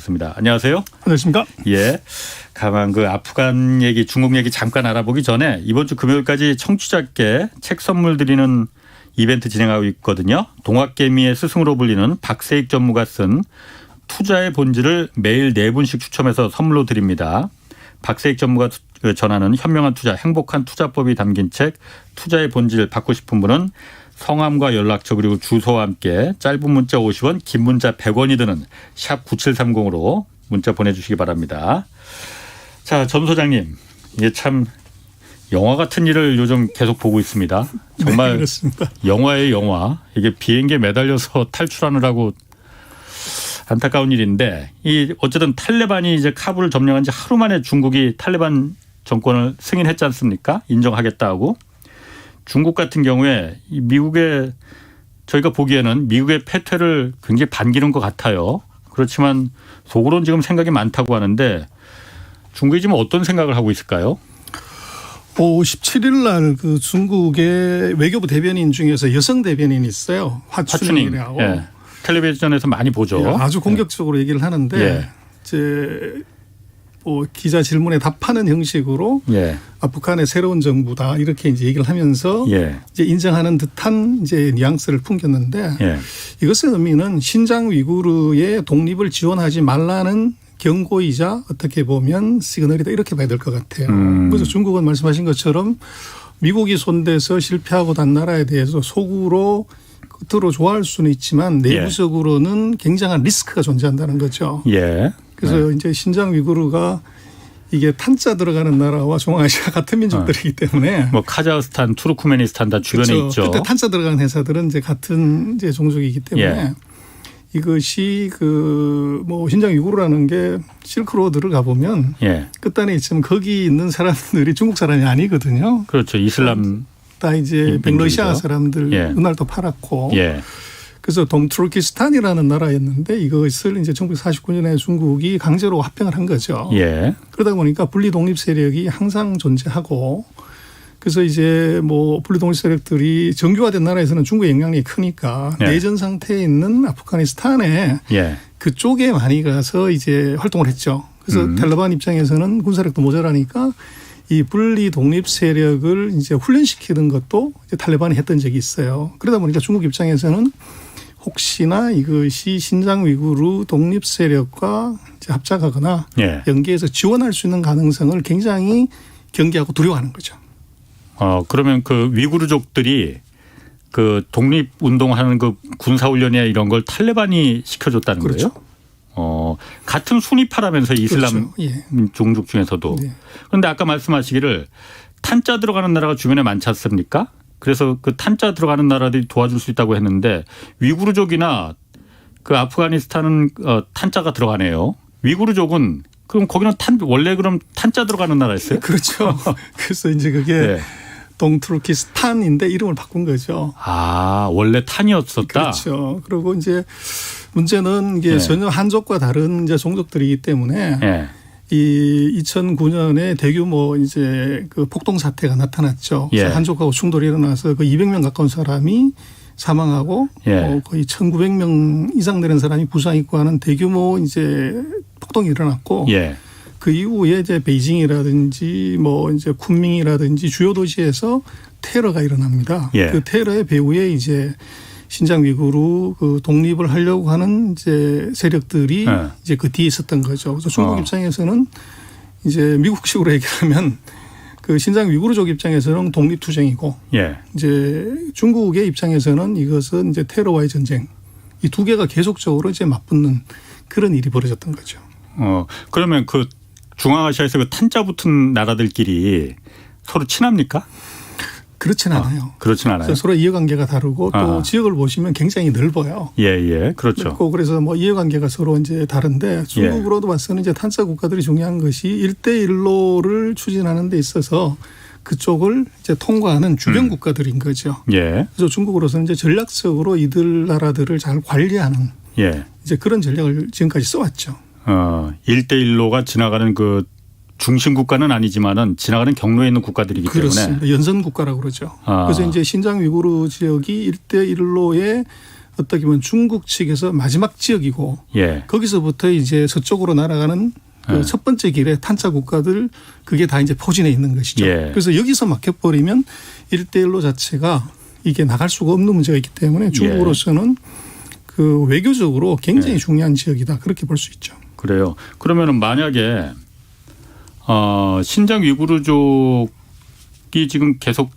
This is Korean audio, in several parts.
모시겠습니다. 안녕하세요. 안녕하십니까? 예. 가만 그 아프간 얘기, 중국 얘기 잠깐 알아보기 전에 이번 주 금요일까지 청취자께 책 선물 드리는 이벤트 진행하고 있거든요. 동학개미의 스승으로 불리는 박세익 전무가 쓴 투자의 본질을 매일 4분씩 추첨해서 선물로 드립니다. 박세익 전무가 전하는 현명한 투자, 행복한 투자법이 담긴 책 투자의 본질 받고 싶은 분은 성함과 연락처 그리고 주소와 함께 짧은 문자 50원, 긴 문자 100원이 드는 샵 9730으로 문자 보내주시기 바랍니다. 자, 전 소장님, 이게 참 영화 같은 일을 요즘 계속 보고 있습니다. 정말 네, 그렇습니다. 영화의 영화. 이게 비행기에 매달려서 탈출하느라고 안타까운 일인데 이 어쨌든 탈레반이 이제 카불을 점령한 지 하루 만에 중국이 탈레반 정권을 승인했지 않습니까? 인정하겠다고. 중국 같은 경우에 이 미국의 저희가 보기에는 미국의 패퇴를 굉장히 반기는 것 같아요. 그렇지만 속으로는 지금 생각이 많다고 하는데 중국이 지금 어떤 생각을 하고 있을까요? 17일 날 그 중국의 외교부 대변인 중에서 여성 대변인이 있어요. 화춘잉이라고. 예. 텔레비전에서 많이 보죠. 예, 아주 공격적으로 얘기를 하는데 예. 이제 기자 질문에 답하는 형식으로 예. 아프간의 새로운 정부다 이렇게 이제 얘기를 하면서 예. 이제 인정하는 듯한 이제 뉘앙스를 풍겼는데 예. 이것의 의미는 신장 위구르의 독립을 지원하지 말라는 경고이자 어떻게 보면 시그널이다 이렇게 봐야 될 것 같아요. 그래서 중국은 말씀하신 것처럼 미국이 손대서 실패하고 난 나라에 대해서 속으로 겉으로 좋아할 수는 있지만 내부적으로는 굉장한 리스크가 존재한다는 거죠. 예. 그래서 이제 신장 위구르가 이게 탄자 들어가는 나라와 중앙아시아 같은 민족들이기 때문에 뭐 카자흐스탄, 투르크메니스탄 다 주변에 그렇죠. 있죠. 그때 탄자 들어가는 회사들은 이제 같은 이제 종족이기 때문에 예. 이것이 뭐 신장 위구르라는 게 실크로드를 가보면 예. 끝단에 있지만 거기 있는 사람들이 중국 사람이 아니거든요. 그렇죠. 이슬람 다 이제 민족이죠. 백러시아 사람들 예. 은알도 팔았고. 예. 그래서 동투르키스탄이라는 나라였는데 이것을 이제 1949년에 중국이 강제로 합병을 한 거죠. 예. 그러다 보니까 분리 독립 세력이 항상 존재하고 그래서 이제 뭐 분리 독립 세력들이 정교화된 나라에서는 중국의 영향력이 크니까 예. 내전 상태에 있는 아프가니스탄에 예. 그쪽에 많이 가서 이제 활동을 했죠. 그래서 탈레반 입장에서는 군사력도 모자라니까 이 분리 독립 세력을 이제 훈련시키는 것도 이제 탈레반이 했던 적이 있어요. 그러다 보니까 중국 입장에서는 혹시나 이것이 신장 위구르 독립 세력과 이제 합작하거나 예. 연계해서 지원할 수 있는 가능성을 굉장히 경계하고 두려워하는 거죠. 그러면 그 위구르족들이 그 독립운동하는 그 군사훈련이나 이런 걸 탈레반이 시켜줬다는 그렇죠. 거예요? 같은 순위파라면서 이슬람 그렇죠. 예. 종족 중에서도. 네. 그런데 아까 말씀하시기를 탄자 들어가는 나라가 주변에 많지 않습니까? 그래서 그 탄자 들어가는 나라들이 도와줄 수 있다고 했는데 위구르족이나 그 아프가니스탄은 탄자가 들어가네요. 위구르족은 그럼 거기는 원래 그럼 탄자 들어가는 나라였어요? 그렇죠. 그래서 이제 그게 네. 동투르키스탄인데 이름을 바꾼 거죠. 원래 탄이었었다. 그렇죠. 그리고 이제 문제는 이게 네. 전혀 한족과 다른 이제 종족들이기 때문에 예. 이 2009년에 대규모 이제 그 폭동 사태가 나타났죠. 예. 그래서 한족하고 충돌이 일어나서 그 200명 가까운 사람이 사망하고 예. 거의 1,900명 이상 되는 사람이 부상 입고 하는 대규모 이제 폭동이 일어났고 예. 그 이후에 이제 베이징이라든지 뭐 이제 쿤밍이라든지 주요 도시에서 테러가 일어납니다. 예. 그 테러의 배후에 이제 신장 위구르 그 독립을 하려고 하는 이제 세력들이 예. 이제 그 뒤에 있었던 거죠. 그래서 중국 입장에서는 이제 미국식으로 얘기하면 그 신장 위구르족 입장에서는 독립투쟁이고 예. 이제 중국의 입장에서는 이것은 이제 테러와의 전쟁 이 두 개가 계속적으로 이제 맞붙는 그런 일이 벌어졌던 거죠. 그러면 그 중앙아시아에서 그 탄자 붙은 나라들끼리 서로 친합니까? 그렇진 않아요. 그렇진 않아요. 서로 이해관계가 다르고 또 지역을 보시면 굉장히 넓어요. 예. 그렇죠. 그래서 뭐 이해관계가 서로 이제 다른데 중국으로도 봐서는 이제 탄자 국가들이 중요한 것이 1대1로를 추진하는 데 있어서 그쪽을 이제 통과하는 주변 국가들인 거죠. 예. 그래서 중국으로서는 이제 전략적으로 이들 나라들을 잘 관리하는 예. 이제 그런 전략을 지금까지 써왔죠. 1대1로가 지나가는 그 중심 국가는 아니지만은 지나가는 경로에 있는 국가들이기 그렇습니다. 때문에. 연선 국가라고 그러죠. 그래서 이제 신장 위구르 지역이 1대1로의 어떻게 보면 중국 측에서 마지막 지역이고 예. 거기서부터 이제 서쪽으로 날아가는 그 첫 번째 길의 탄자 국가들 그게 다 이제 포진해 있는 것이죠. 예. 그래서 여기서 막혀버리면 1대1로 자체가 이게 나갈 수가 없는 문제가 있기 때문에 중국으로서는 그 외교적으로 굉장히 중요한 지역이다. 그렇게 볼 수 있죠. 그래요. 그러면은 만약에 신장 위구르족이 지금 계속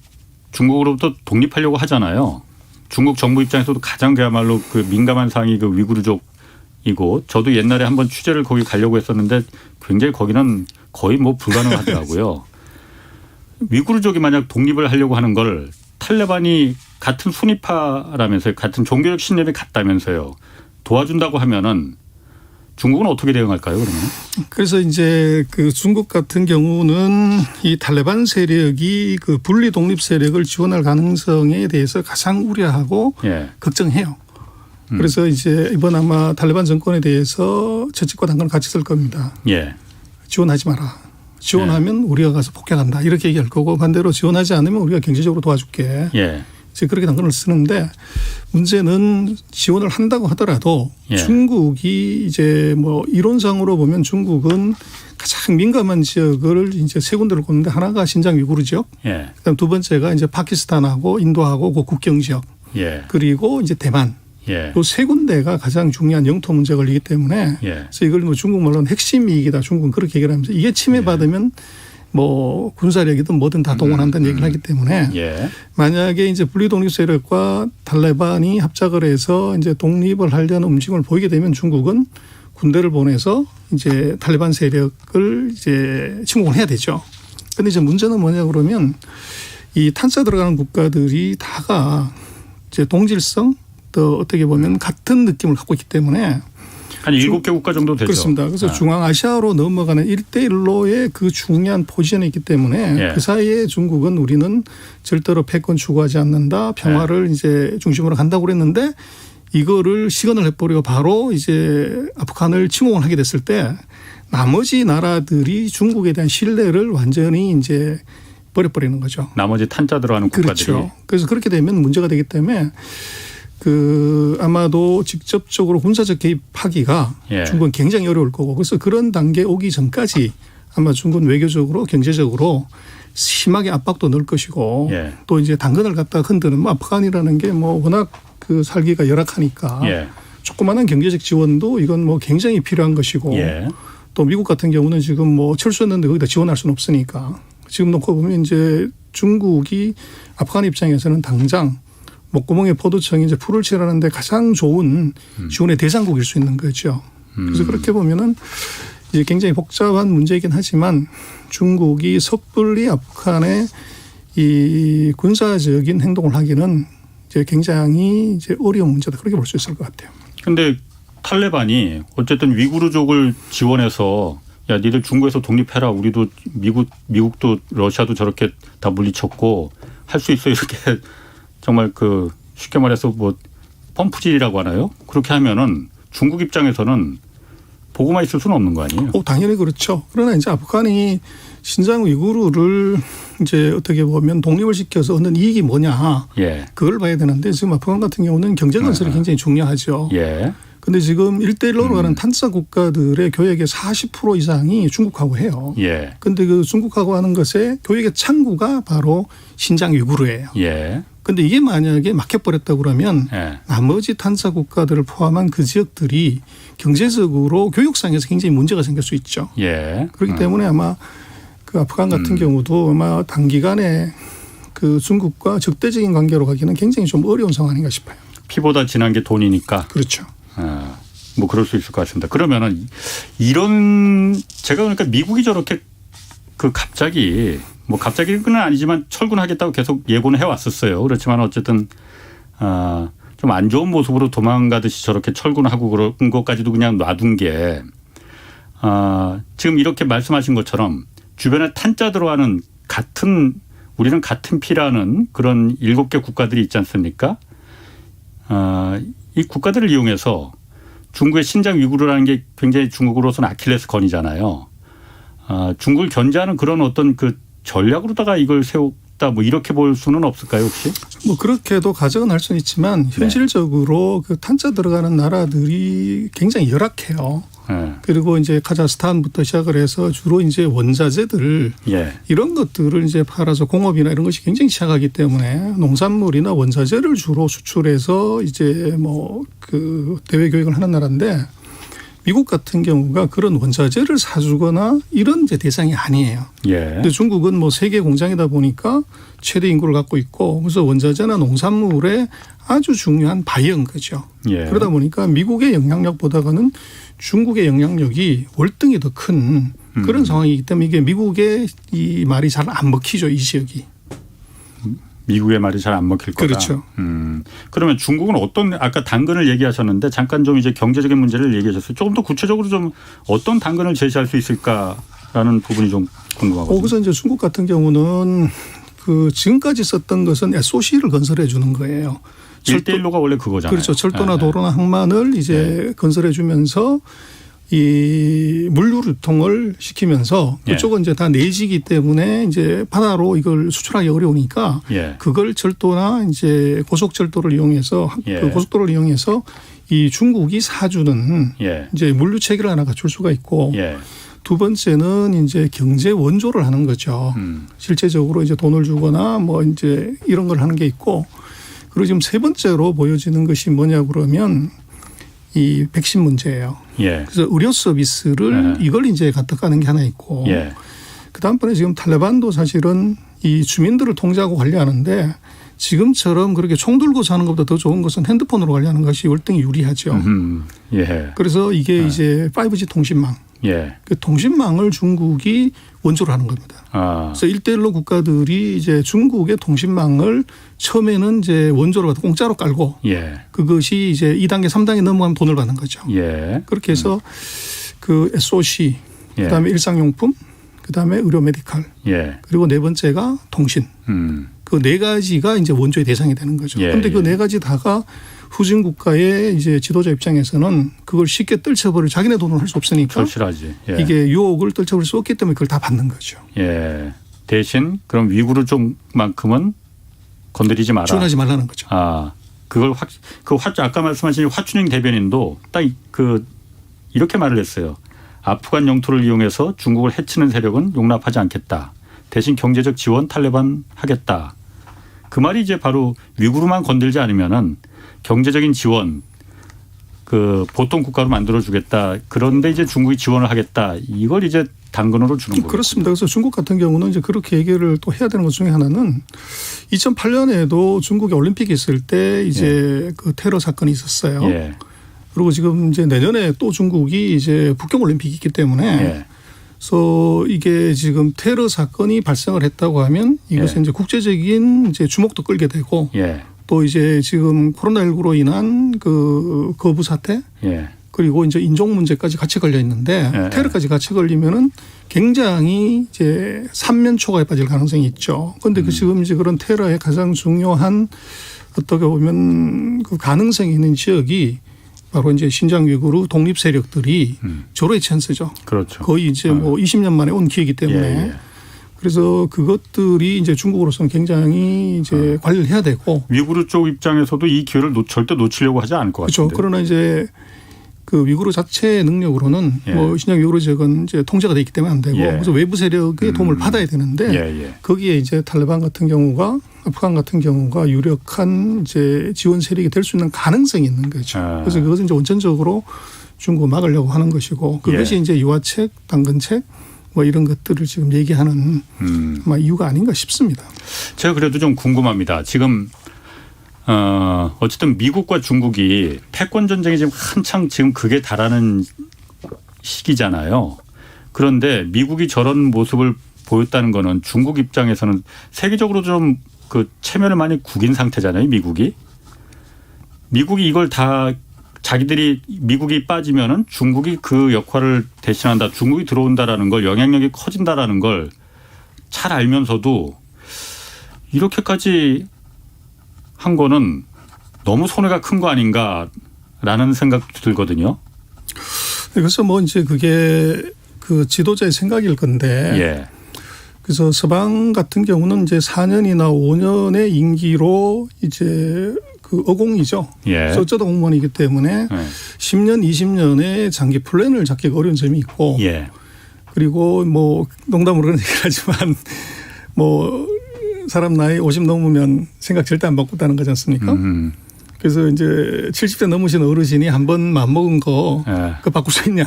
중국으로부터 독립하려고 하잖아요. 중국 정부 입장에서도 가장 그야말로 그 민감한 사항이 그 위구르족이고 저도 옛날에 한번 취재를 거기 가려고 했었는데 굉장히 거기는 거의 뭐 불가능하더라고요. 위구르족이 만약 독립을 하려고 하는 걸 탈레반이 같은 순위파라면서요. 같은 종교적 신념이 같다면서요. 도와준다고 하면은 중국은 어떻게 대응할까요, 그러면? 그래서 이제 그 중국 같은 경우는 이 탈레반 세력이 그 분리 독립 세력을 지원할 가능성에 대해서 가장 우려하고 예. 걱정해요. 그래서 이제 이번 아마 탈레반 정권에 대해서 채찍과 당근을 같이 쓸 겁니다. 예. 지원하지 마라. 지원하면 우리가 가서 폭격한다. 이렇게 얘기할 거고 반대로 지원하지 않으면 우리가 경제적으로 도와줄게. 예. 이제 그렇게 당근을 쓰는데 문제는 지원을 한다고 하더라도 예. 중국이 이제 뭐 이론상으로 보면 중국은 가장 민감한 지역을 이제 세 군데를 꼽는데 하나가 신장 위구르 지역, 예. 그다음 두 번째가 이제 파키스탄하고 인도하고 그 국경 지역, 예. 그리고 이제 대만. 예. 이 세 군데가 가장 중요한 영토 문제가 걸리기 때문에 예. 그래서 이걸 뭐 중국 말로는 핵심 이익이다. 중국은 그렇게 얘기를 하면서 이게 침해받으면 뭐 군사력이든 뭐든 다 동원한다는 얘기를 하기 때문에 예. 만약에 이제 분리독립 세력과 탈레반이 합작을 해서 이제 독립을 하려는 움직임을 보이게 되면 중국은 군대를 보내서 이제 탈레반 세력을 이제 침공을 해야 되죠. 그런데 이제 문제는 뭐냐 그러면 이 탄자 들어가는 국가들이 다가 이제 동질성 또 어떻게 보면 같은 느낌을 갖고 있기 때문에 한 7개 국가 정도 되죠. 그렇습니다. 그래서 중앙아시아로 넘어가는 1대1로의 그 중요한 포지션에 있기 때문에 예. 그 사이에 중국은 우리는 절대로 패권 추구하지 않는다. 평화를 이제 중심으로 간다고 그랬는데 이거를 시건을 해버리고 바로 이제 아프간을 침공을 하게 됐을 때 나머지 나라들이 중국에 대한 신뢰를 완전히 이제 버려버리는 거죠. 나머지 탄자 들어가는 국가들이. 그렇죠. 그래서 그렇게 되면 문제가 되기 때문에 그 아마도 직접적으로 군사적 개입하기가 예. 중국은 굉장히 어려울 거고 그래서 그런 단계에 오기 전까지 아마 중국은 외교적으로 경제적으로 심하게 압박도 넣을 것이고 예. 또 이제 당근을 갖다 흔드는 뭐 아프간이라는 게 뭐 워낙 그 살기가 열악하니까 예. 조그마한 경제적 지원도 이건 뭐 굉장히 필요한 것이고 예. 또 미국 같은 경우는 지금 뭐 철수했는데 거기다 지원할 수는 없으니까 지금 놓고 보면 이제 중국이 아프간 입장에서는 당장 목구멍에 포도청이 이제 풀을 칠하는데 가장 좋은 지원의 대상국일 수 있는 거죠. 그래서 그렇게 보면은 이제 굉장히 복잡한 문제이긴 하지만 중국이 섣불리 아프간에 이 군사적인 행동을 하기는 이제 굉장히 이제 어려운 문제다. 그렇게 볼 수 있을 것 같아요. 그런데 탈레반이 어쨌든 위구르족을 지원해서 야, 니들 중국에서 독립해라. 우리도 미국도 러시아도 저렇게 다 물리쳤고 할 수 있어 이렇게 정말 그 쉽게 말해서 뭐 펌프질이라고 하나요? 그렇게 하면은 중국 입장에서는 보고만 있을 수는 없는 거 아니에요? 당연히 그렇죠. 그러나 이제 아프간이 신장 위구르를 이제 어떻게 보면 독립을 시켜서 얻는 이익이 뭐냐. 예. 그걸 봐야 되는데 지금 아프간 같은 경우는 경제 건설이 굉장히 중요하죠. 예. 그런데 지금 1대1로 가는 탄자 국가들의 교역의 40% 이상이 중국하고 해요. 예. 그런데 그 중국하고 하는 것의 교역의 창구가 바로 신장 위구르예요. 예. 그런데 이게 만약에 막혀버렸다고 그러면 예. 나머지 탄자 국가들을 포함한 그 지역들이 경제적으로 교육상에서 굉장히 문제가 생길 수 있죠. 예. 그렇기 때문에 아마 그 아프간 같은 경우도 아마 단기간에 그 중국과 적대적인 관계로 가기는 굉장히 좀 어려운 상황 아닌가 싶어요. 피보다 진한 게 돈이니까. 그렇죠. 뭐 그럴 수 있을 것 같습니다. 그러면은 이런 제가 그러니까 미국이 저렇게 그 갑자기 뭐 갑자기는 아니지만 철군하겠다고 계속 예고는 해왔었어요. 그렇지만 어쨌든 좀 안 좋은 모습으로 도망가듯이 저렇게 철군하고 그런 것까지도 그냥 놔둔 게 지금 이렇게 말씀하신 것처럼 주변에 탄자 들어가는 우리는 같은 피라는 그런 7개 국가들이 있지 않습니까? 이 국가들을 이용해서 중국의 신장 위구르라는 게 굉장히 중국으로서는 아킬레스건이잖아요. 중국을 견제하는 그런 어떤 그 전략으로다가 이걸 있다 뭐 이렇게 볼 수는 없을까요 혹시? 뭐 그렇게도 가정은 할 수는 있지만 현실적으로 그 탄자 들어가는 나라들이 굉장히 열악해요. 네. 그리고 이제 카자흐스탄부터 시작을 해서 주로 이제 원자재들 예. 이런 것들을 이제 팔아서 공업이나 이런 것이 굉장히 취약하기 때문에 농산물이나 원자재를 주로 수출해서 이제 뭐 그 대외 교역을 하는 나라인데 미국 같은 경우가 그런 원자재를 사주거나 이런 이제 대상이 아니에요. 예. 근데 중국은 뭐 세계 공장이다 보니까 최대 인구를 갖고 있고 그래서 원자재나 농산물의 아주 중요한 바이어인 거죠. 예. 그러다 보니까 미국의 영향력보다는 중국의 영향력이 월등히 더 큰 그런 상황이기 때문에 이게 미국의 이 말이 잘 안 먹히죠. 이 지역이. 미국의 말이 잘 안 먹힐 거다. 그렇죠. 그러면 중국은 어떤 아까 당근을 얘기하셨는데 잠깐 좀 이제 경제적인 문제를 얘기하셨어요. 조금 더 구체적으로 좀 어떤 당근을 제시할 수 있을까라는 부분이 좀 궁금하거든요. 그래서 이제 중국 같은 경우는 그 지금까지 썼던 것은 SOC를 건설해 주는 거예요. 1대1로가 원래 그거잖아요. 그렇죠. 철도나 네. 도로나 항만을 이제 건설해 주면서 이 물류 유통을 시키면서 그쪽은 이제 다 내지기 때문에 이제 바다로 이걸 수출하기 어려우니까 그걸 철도나 이제 고속철도를 이용해서 그 고속도로를 이용해서 이 중국이 사주는 이제 물류 체계를 하나 갖출 수가 있고 두 번째는 이제 경제 원조를 하는 거죠. 실제적으로 이제 돈을 주거나 뭐 이제 이런 걸 하는 게 있고 그리고 지금 세 번째로 보여지는 것이 뭐냐 그러면 이 백신 문제예요. 그래서 의료 서비스를 이걸 이제 갖다 가는 게 하나 있고 그다음번에 지금 탈레반도 사실은 이 주민들을 통제하고 관리하는데 지금처럼 그렇게 총 들고 사는 것보다 더 좋은 것은 핸드폰으로 관리하는 것이 월등히 유리하죠. 그래서 이게 이제 5G 통신망. 그 통신망을 중국이 원조를 하는 겁니다. 그래서 1대1로 국가들이 이제 중국의 통신망을 처음에는 이제 원조를 갖다 공짜로 깔고 그것이 이제 2단계, 3단계 넘어가면 돈을 받는 거죠. 그렇게 해서 그 SOC, 그다음에 일상용품, 그다음에 의료 메디칼, 그리고 네 번째가 통신. 그 네 가지가 이제 원조의 대상이 되는 거죠. 그런데 그 네 가지 다가 후진 국가의 이제 지도자 입장에서는 그걸 쉽게 떨쳐버릴 자기네 돈으로 할 수 없으니까 절실하지. 이게 유혹을 떨쳐버릴 수 없기 때문에 그걸 다 받는 거죠. 대신 그럼 위구르 쪽만큼은 건드리지 마라. 지원하지 말라는 거죠. 그걸 아까 말씀하신 화춘영 대변인도 딱 그 이렇게 말을 했어요. 아프간 영토를 이용해서 중국을 해치는 세력은 용납하지 않겠다. 대신 경제적 지원 탈레반 하겠다. 그 말이 이제 바로 위구르만 건들지 않으면은 경제적인 지원 그 보통 국가로 만들어주겠다. 그런데 이제 중국이 지원을 하겠다. 이걸 이제 당근으로 주는 거예요. 그렇습니다. 그래서 중국 같은 경우는 이제 그렇게 얘기를 또 해야 되는 것 중에 하나는 2008년에도 중국이 올림픽이 있을 때 이제 그 테러 사건이 있었어요. 그리고 지금 이제 내년에 또 중국이 이제 북경 올림픽이 있기 때문에 그래서 이게 지금 테러 사건이 발생을 했다고 하면 이것은 이제 국제적인 이제 주목도 끌게 되고 또 이제 지금 코로나19로 인한 그 거부 사태 그리고 이제 인종 문제까지 같이 걸려 있는데 테러까지 같이 걸리면은 굉장히 이제 삼면초가에 빠질 가능성이 있죠. 그런데 그 지금 이제 그런 테러의 가장 중요한 어떻게 보면 그 가능성이 있는 지역이 바로 이제 신장 위구르 독립 세력들이 절호의 찬스죠. 그렇죠. 거의 이제 뭐 20년 만에 온 기회이기 때문에 그래서 그것들이 이제 중국으로서는 굉장히 이제 관리를 해야 되고 위구르 쪽 입장에서도 이 기회를 절대 놓치려고 하지 않을 것 같은데. 그렇죠. 그러나 이제 그 위구르 자체의 능력으로는 뭐 신장 위구르 지역은 이제 통제가 돼 있기 때문에 안 되고 그래서 외부 세력의 도움을 받아야 되는데 거기에 이제 탈레반 같은 경우가 아프간 같은 경우가 유력한 이제 지원 세력이 될 수 있는 가능성이 있는 거죠. 그래서 그것은 이제 원천적으로 중국을 막으려고 하는 것이고 그것이 이제 유화책, 당근책 뭐 이런 것들을 지금 얘기하는 아마 이유가 아닌가 싶습니다. 제가 그래도 좀 궁금합니다. 지금 어쨌든 미국과 중국이 패권 전쟁이 지금 한창 지금 극에 달하는 시기잖아요. 그런데 미국이 저런 모습을 보였다는 거는 중국 입장에서는 세계적으로 좀 그 체면을 많이 구긴 상태잖아요. 미국이 이걸 다 자기들이 미국이 빠지면은 중국이 그 역할을 대신한다. 중국이 들어온다라는 걸 영향력이 커진다라는 걸 잘 알면서도 이렇게까지 한 거는 너무 손해가 큰 거 아닌가라는 생각도 들거든요. 그래서 뭐 이제 그게 그 지도자의 생각일 건데 그래서 서방 같은 경우는 이제 4년이나 5년의 임기로 이제 그 어공이죠. 예. 어쩌다 공무원이기 때문에 10년, 20년의 장기 플랜을 잡기가 어려운 점이 있고 예. 그리고 뭐 농담으로 그런 얘기를 하지만 뭐 사람 나이 50 넘으면 생각 절대 안 바꾼다는 거지 않습니까? 그래서 이제 70대 넘으신 어르신이 한 번 마음먹은 거 그거 바꿀 수 있냐.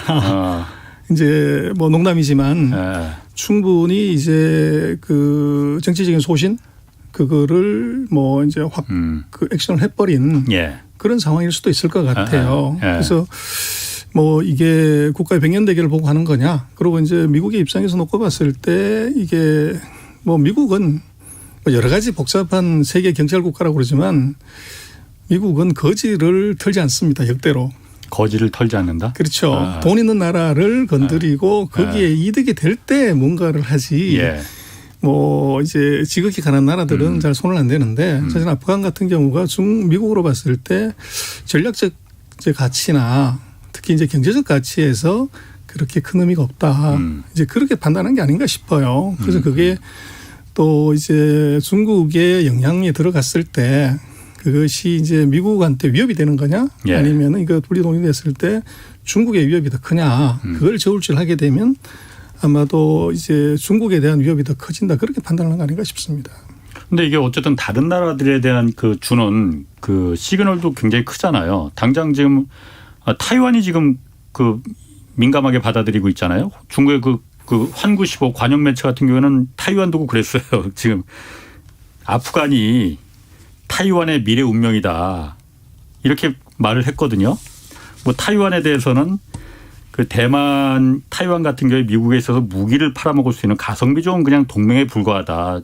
이제 뭐 농담이지만 충분히 이제 그 정치적인 소신 그거를 뭐 이제 확 그 액션을 해버린 그런 상황일 수도 있을 것 같아요. 그래서 뭐 이게 국가의 백년 대계를 보고 하는 거냐. 그리고 이제 미국의 입장에서 놓고 봤을 때 이게 뭐 미국은 뭐 여러 가지 복잡한 세계 경찰 국가라고 그러지만 미국은 거지를 털지 않습니다. 역대로. 거지를 털지 않는다? 그렇죠. 돈 있는 나라를 건드리고 거기에 이득이 될 때 뭔가를 하지. 뭐 이제 지극히 가난한 나라들은 잘 손을 안 대는데 사실 아프간 같은 경우가 미국으로 봤을 때 전략적 가치나 특히 이제 경제적 가치에서 그렇게 큰 의미가 없다. 이제 그렇게 판단한 게 아닌가 싶어요. 그래서 그게 또 이제 중국의 영향이 들어갔을 때 그것이 이제 미국한테 위협이 되는 거냐 아니면 이거 분리독립됐을 때 중국의 위협이 더 크냐 그걸 저울질하게 되면 아마도 이제 중국에 대한 위협이 더 커진다 그렇게 판단하는 거 아닌가 싶습니다. 근데 이게 어쨌든 다른 나라들에 대한 그 주는 그 시그널도 굉장히 크잖아요. 당장 지금 타이완이 지금 그 민감하게 받아들이고 있잖아요. 중국의 그 환구15 관영 매체 같은 경우에는 타이완 두고 그랬어요. 지금 아프간이 타이완의 미래 운명이다. 이렇게 말을 했거든요. 뭐 타이완에 대해서는 그 대만, 타이완 같은 경우에 미국에 있어서 무기를 팔아먹을 수 있는 가성비 좋은 그냥 동맹에 불과하다.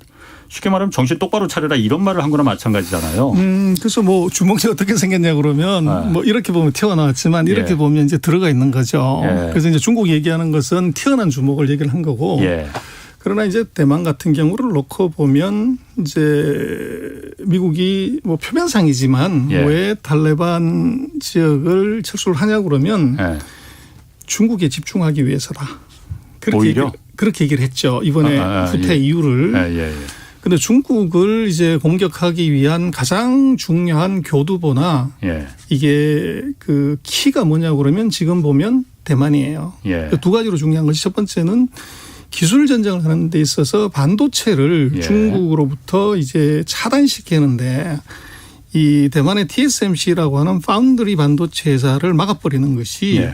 쉽게 말하면 정신 똑바로 차려라 이런 말을 한 거나 마찬가지잖아요. 그래서 뭐 주먹이 어떻게 생겼냐 그러면 뭐 이렇게 보면 튀어나왔지만 이렇게 보면 이제 들어가 있는 거죠. 그래서 이제 중국 얘기하는 것은 튀어나온 주먹을 얘기를 한 거고. 그러나 이제 대만 같은 경우를 놓고 보면 이제 미국이 뭐 표면상이지만 왜 탈레반 지역을 철수를 하냐 그러면 중국에 집중하기 위해서다. 그렇게 얘기를 했죠. 이번에 후퇴 이유를. 그런데 중국을 이제 공격하기 위한 가장 중요한 교두보나 이게 그 키가 뭐냐고 그러면 지금 보면 대만이에요. 두 가지로 중요한 것이 첫 번째는 기술 전쟁을 하는 데 있어서 반도체를 중국으로부터 이제 차단시키는데 이 대만의 TSMC라고 하는 파운드리 반도체 회사를 막아버리는 것이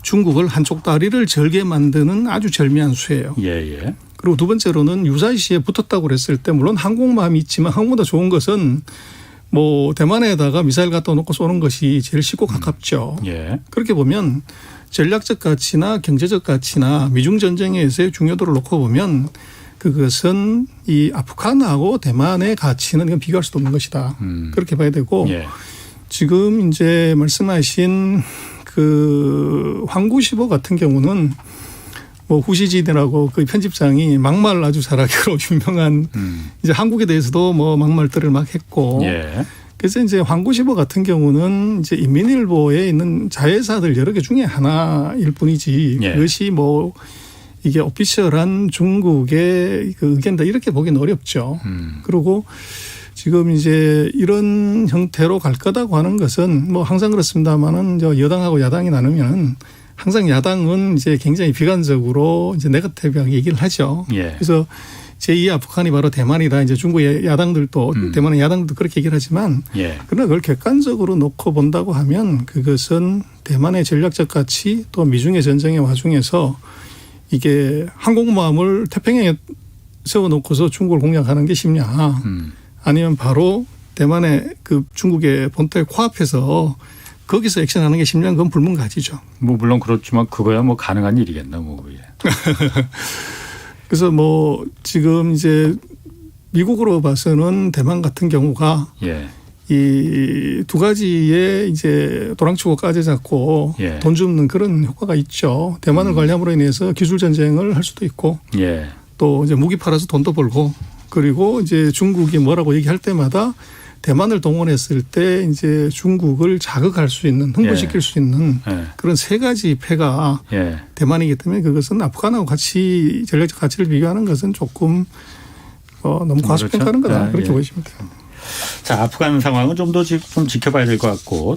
중국을 한쪽 다리를 절게 만드는 아주 절묘한 수예요. 그리고 두 번째로는 유사시에 붙었다고 그랬을 때 물론 항공모함이 있지만 항공보다 좋은 것은 뭐 대만에다가 미사일 갖다 놓고 쏘는 것이 제일 쉽고 가깝죠. 그렇게 보면 전략적 가치나 경제적 가치나 미중 전쟁에서의 중요도를 놓고 보면 그것은 이 아프간하고 대만의 가치는 이건 비교할 수도 없는 것이다. 그렇게 봐야 되고 지금 이제 말씀하신 그 황구15 같은 경우는 뭐 후시진이라고 그 편집장이 막말 아주 잘하기로 유명한 이제 한국에 대해서도 뭐 막말들을 막 했고 그래서 이제 황구15 같은 경우는 이제 인민일보에 있는 자회사들 여러 개 중에 하나일 뿐이지 그것이 뭐 이게 오피셜한 중국의 그 의견다 이렇게 보기는 어렵죠. 그리고 지금 이제 이런 형태로 갈 거다고 하는 것은 뭐 항상 그렇습니다만은 여당하고 야당이 나누면 항상 야당은 이제 굉장히 비관적으로 이제 네거티브하게 얘기를 하죠. 그래서 제2 아프간이 바로 대만이다. 이제 중국의 야당들도 대만의 야당들도 그렇게 얘기를 하지만 그러나 그걸 객관적으로 놓고 본다고 하면 그것은 대만의 전략적 가치 또 미중의 전쟁의 와중에서 이게 항공모함을 태평양에 세워놓고서 중국을 공략하는 게 쉽냐. 아니면 바로 대만의 그 중국의 본토에 코앞에서 거기서 액션하는 게 쉽냐. 그건 불문가지죠. 뭐 물론 그렇지만 그거야 뭐 가능한 일이겠나 뭐. 그래서 뭐 지금 이제 미국으로 봐서는 대만 같은 경우가 이 두 가지의 이제 도랑치고 까지 잡고 돈 줍는 그런 효과가 있죠. 대만을 관리함으로 인해서 기술 전쟁을 할 수도 있고 또 이제 무기 팔아서 돈도 벌고 그리고 이제 중국이 뭐라고 얘기할 때마다 대만을 동원했을 때 이제 중국을 자극할 수 있는 흥분시킬 수 있는 그런 세 가지 패가 대만이기 때문에 그것은 아프간하고 같이 전략적 가치를 비교하는 것은 조금 너무 과소평가하는 거다 그렇게 보시면 돼요. 자, 아프간 상황은 좀 더 좀 지켜봐야 될 것 같고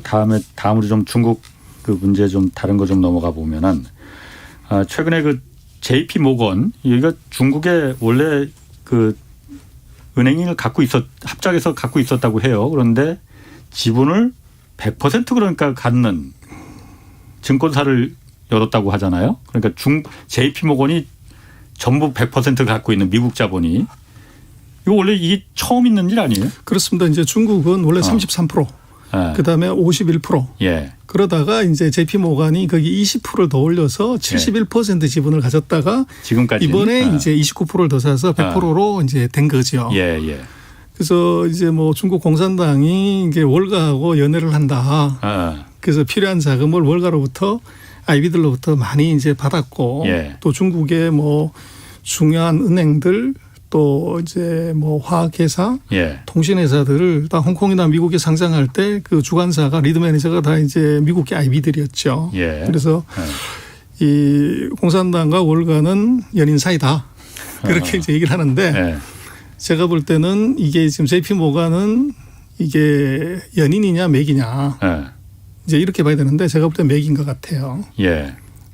다음으로 좀 중국 그 문제 좀 다른 거 좀 넘어가 보면은 최근에 그 JP 모건 여기가 중국에 원래 그 은행을 합작해서 갖고 있었다고 해요. 그런데 지분을 100% 그러니까 갖는 증권사를 열었다고 하잖아요. 그러니까 JP 모건이 전부 100% 갖고 있는 미국 자본이 이거 원래 이게 처음 있는 일 아니에요? 그렇습니다. 이제 중국은 원래 33%, 그다음에 51%. 그러다가 이제 JP 모건이 거기 20%를 더 올려서 71% 지분을 가졌다가 지금까지 이번에 이제 29%를 더 사서 100%로 이제 된 거죠. 그래서 이제 뭐 중국 공산당이 이게 월가하고 연애를 한다. 그래서 필요한 자금을 월가로부터 아이비들로부터 많이 이제 받았고 또 중국의 뭐 중요한 은행들 또 이제 뭐 화학회사, 통신회사들을 다 홍콩이나 미국에 상장할 때 그 주관사가 리드 매니저가 다 이제 미국의 아이비들이었죠. 그래서 이 공산당과 월가는 연인 사이다. 그렇게 이제 얘기를 하는데 제가 볼 때는 이게 지금 JP 모건은 이게 연인이냐 맥이냐 이제 이렇게 봐야 되는데 제가 볼 때 맥인 것 같아요.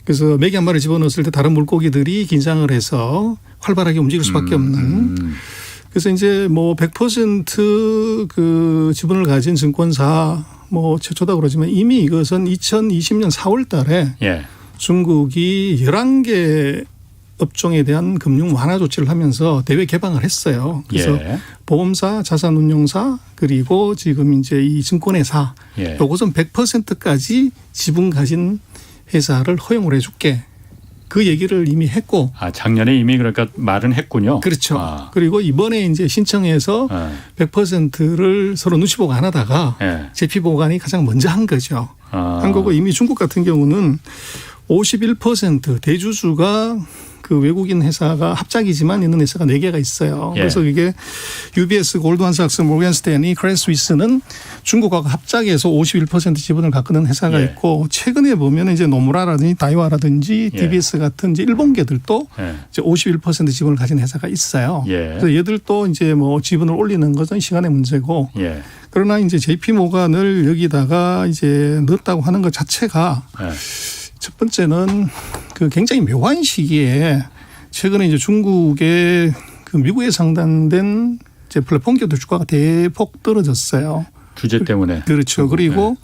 그래서 맥이 한 마리 집어넣었을 때 다른 물고기들이 긴장을 해서 활발하게 움직일 수밖에 없는. 그래서 이제 뭐 100% 지분을 가진 증권사 뭐 최초다 그러지만 이미 이것은 2020년 4월 달에 중국이 11개 업종에 대한 금융 완화 조치를 하면서 대외 개방을 했어요. 그래서 보험사, 자산운용사 그리고 지금 이제 이 증권회사 요것은 100%까지 지분 가진 회사를 허용을 해줄게. 그 얘기를 이미 했고. 작년에 이미 그러니까 말은 했군요. 그렇죠. 그리고 이번에 이제 신청해서 100%를 서로 눈치 보고 안 하다가 JP 모건이 가장 먼저 한 거죠. 한 거고 이미 중국 같은 경우는 51% 대주주가 그 외국인 회사가 합작이지만 있는 회사가 4개가 있어요. 그래서 이게 UBS, 골드만삭스, 모건스탠리, 크레딧 스위스는 중국하고 합작해서 51% 지분을 갖고 있는 회사가 있고 최근에 보면 이제 노무라라든지 다이와라든지 DBS 같은 이제 일본계들도 이제 51% 지분을 가진 회사가 있어요. 그래서 얘들도 이제 뭐 지분을 올리는 것은 시간의 문제고 그러나 이제 JP 모건을 여기다가 이제 넣었다고 하는 것 자체가 첫 번째는 그 굉장히 묘한 시기에 최근에 이제 중국의 그 미국에 상단된 이제 플랫폼 기업들 주가가 대폭 떨어졌어요. 규제 때문에. 그렇죠. 그리고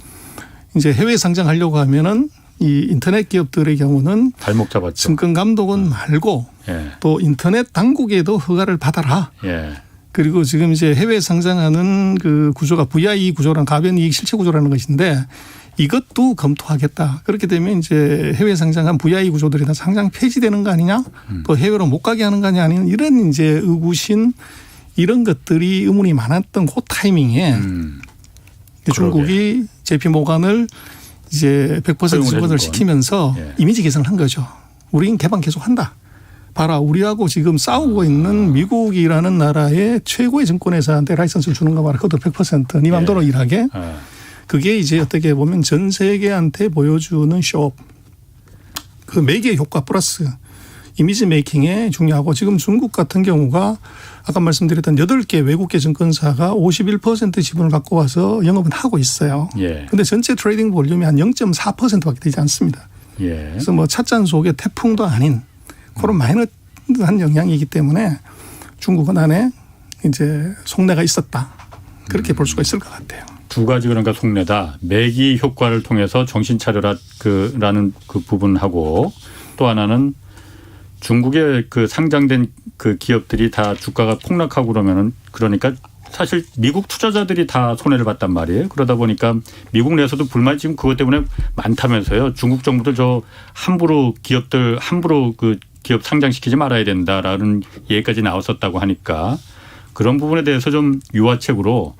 이제 해외 상장하려고 하면은 이 인터넷 기업들의 경우는 발목 잡았죠. 증권감독원 말고 또 인터넷 당국에도 허가를 받아라. 그리고 지금 이제 해외 상장하는 그 구조가 VIE 구조라는 가변이익 실체 구조라는 것인데 이것도 검토하겠다. 그렇게 되면 이제 해외 상장한 VI 구조들이 다 상장 폐지되는 거 아니냐? 또 해외로 못 가게 하는 거 아니냐? 이런 이제 의구심 이런 것들이 의문이 많았던 그 타이밍에 중국이 JP 모건을 이제 100% 지분을 시키면서 이미지 개선을 한 거죠. 우리는 개방 계속한다. 봐라, 우리하고 지금 싸우고 있는 미국이라는 나라의 최고의 증권회사한테 라이선스를 주는 거 봐라. 그것도 100% 네 맘대로 일하게. 그게 이제 어떻게 보면 전 세계한테 보여주는 쇼업. 그 매개 효과 플러스 이미지 메이킹에 중요하고 지금 중국 같은 경우가 아까 말씀드렸던 8개 외국계 증권사가 51% 지분을 갖고 와서 영업은 하고 있어요. 그런데 전체 트레이딩 볼륨이 한 0.4%밖에 되지 않습니다. 그래서 뭐 찻잔 속에 태풍도 아닌 그런 마이너한 영향이기 때문에 중국은 안에 이제 속내가 있었다. 그렇게 볼 수가 있을 것 같아요. 두 가지 그러니까 속내다. 매기 효과를 통해서 정신 차려라 라는 그 부분하고 또 하나는 중국의 그 상장된 그 기업들이 다 주가가 폭락하고 그러면은 그러니까 사실 미국 투자자들이 다 손해를 봤단 말이에요. 그러다 보니까 미국 내에서도 불만이 지금 그것 때문에 많다면서요. 중국 정부도 저 함부로 그 기업 상장시키지 말아야 된다라는 얘기까지 나왔었다고 하니까 그런 부분에 대해서 좀 유화책으로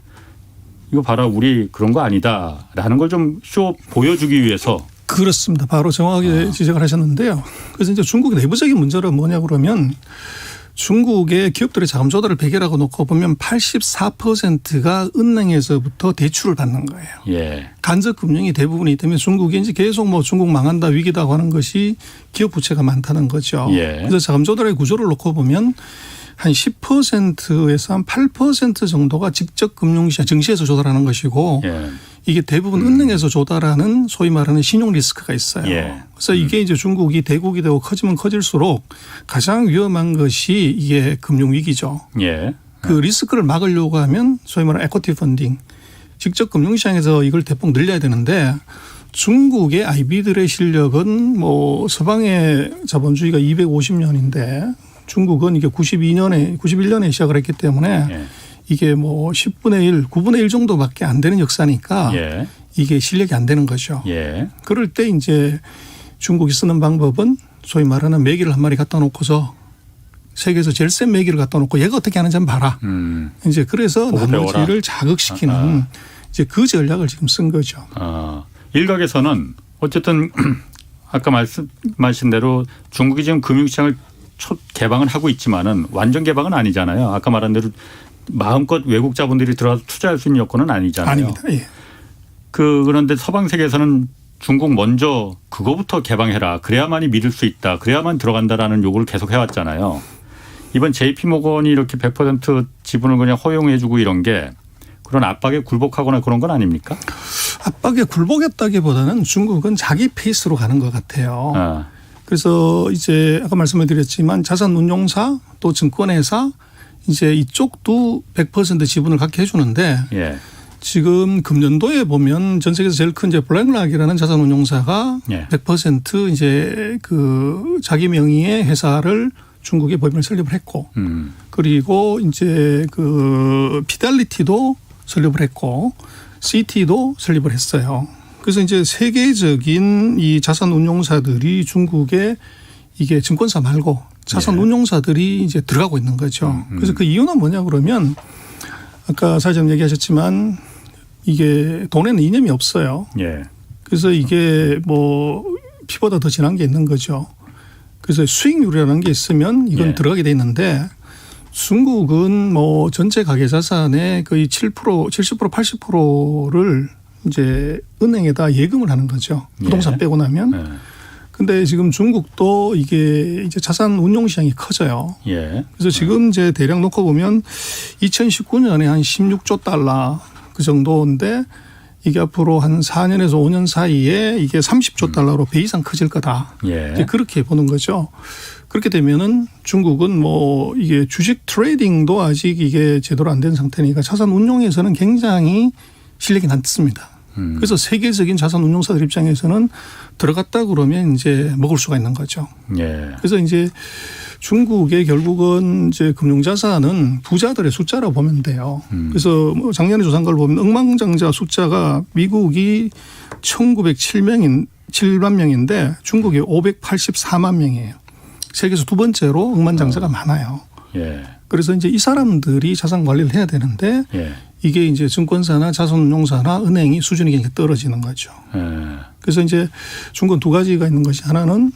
이거 봐라 우리 그런 거 아니다라는 걸 좀 쇼 보여주기 위해서. 그렇습니다. 바로 정확하게 지적을 하셨는데요. 그래서 이제 중국의 내부적인 문제는 뭐냐 그러면 중국의 기업들의 자금 조달을 베개라고 놓고 보면 84%가 은행에서부터 대출을 받는 거예요. 예. 간접 금융이 대부분이기 때문에 중국이 이제 계속 뭐 중국 망한다 위기다고 하는 것이 기업 부채가 많다는 거죠. 예. 그래서 자금 조달의 구조를 놓고 보면 한 10%에서 한 8% 정도가 직접 금융시장 증시에서 조달하는 것이고 예. 이게 대부분 은행에서 조달하는 소위 말하는 신용 리스크가 있어요. 예. 그래서 이게 이제 중국이 대국이 되고 커지면 커질수록 가장 위험한 것이 이게 금융위기죠. 예. 그 리스크를 막으려고 하면 소위 말하는 에쿼티 펀딩 직접 금융시장에서 이걸 대폭 늘려야 되는데 중국의 IB들의 실력은 뭐 서방의 자본주의가 250년인데 중국은 이게 91년에 시작을 했기 때문에 예. 이게 뭐 10분의 1, 9분의 1 정도밖에 안 되는 역사니까 예. 이게 실력이 안 되는 거죠. 예. 그럴 때 이제 중국이 쓰는 방법은 소위 말하는 메기를 한 마리 갖다 놓고서 세계에서 제일 센 메기를 갖다 놓고 얘가 어떻게 하는지 한번 봐라. 이제 그래서 보고 배워라. 나머지를 자극시키는 이제 그 전략을 지금 쓴 거죠. 일각에서는 어쨌든 아까 말씀하신 대로 중국이 지금 금융시장을 개방을 하고 있지만은 완전 개방은 아니잖아요. 아까 말한 대로 마음껏 외국 자본들이 들어와서 투자할 수 있는 여건은 아니잖아요. 아닙니다. 예. 그런데 서방 세계에서는 중국 먼저 그거부터 개방해라. 그래야만이 믿을 수 있다. 그래야만 들어간다라는 요구를 계속 해왔잖아요. 이번 JP모건이 이렇게 100% 지분을 그냥 허용해 주고 이런 게 그런 압박에 굴복하거나 그런 건 아닙니까? 압박에 굴복했다기보다는 중국은 자기 페이스로 가는 것 같아요. 그래서 이제 아까 말씀을 드렸지만 자산운용사 또 증권회사 이제 이쪽도 100% 지분을 갖게 해주는데 예. 지금 금년도에 보면 전 세계에서 제일 큰 이제 블랙락이라는 자산운용사가 예. 100% 이제 그 자기 명의의 회사를 중국에 법인을 설립을 했고 그리고 이제 그 피델리티도 설립을 했고 CT도 설립을 했어요. 그래서 이제 세계적인 이 자산운용사들이 중국에 이게 증권사 말고 자산운용사들이 이제 들어가고 있는 거죠. 그래서 그 이유는 뭐냐 그러면 아까 사장님 얘기하셨지만 이게 돈에는 이념이 없어요. 예. 그래서 이게 뭐 피보다 더 진한 게 있는 거죠. 그래서 수익률이라는 게 있으면 이건 예. 들어가게 돼 있는데 중국은 뭐 전체 가계 자산의 거의 7%, 70%, 80%를 이제 은행에다 예금을 하는 거죠. 부동산 예. 빼고 나면. 근데 지금 중국도 이게 이제 자산 운용 시장이 커져요. 예. 그래서 지금 이제 대략 놓고 보면 2019년에 한 16조 달러 그 정도인데 이게 앞으로 한 4년에서 5년 사이에 이게 30조 달러로 배 이상 커질 거다. 예. 이제 그렇게 보는 거죠. 그렇게 되면은 중국은 뭐 이게 주식 트레이딩도 아직 이게 제대로 안 된 상태니까 자산 운용에서는 굉장히 실력이 낮습니다. 그래서 세계적인 자산 운용사들 입장에서는 들어갔다 그러면 이제 먹을 수가 있는 거죠. 예. 그래서 이제 중국의 결국은 이제 금융자산은 부자들의 숫자라고 보면 돼요. 그래서 뭐 작년에 조사한 걸 보면 억만장자 숫자가 미국이 1907만 명인데 중국이 584만 명이에요. 세계에서 두 번째로 억만장자가 많아요. 예. 그래서 이제 이 사람들이 자산 관리를 해야 되는데 예. 이게 이제 증권사나 자산운용사나 은행이 수준이 굉장히 떨어지는 거죠. 예. 그래서 이제 중국은 두 가지가 있는 것이 하나는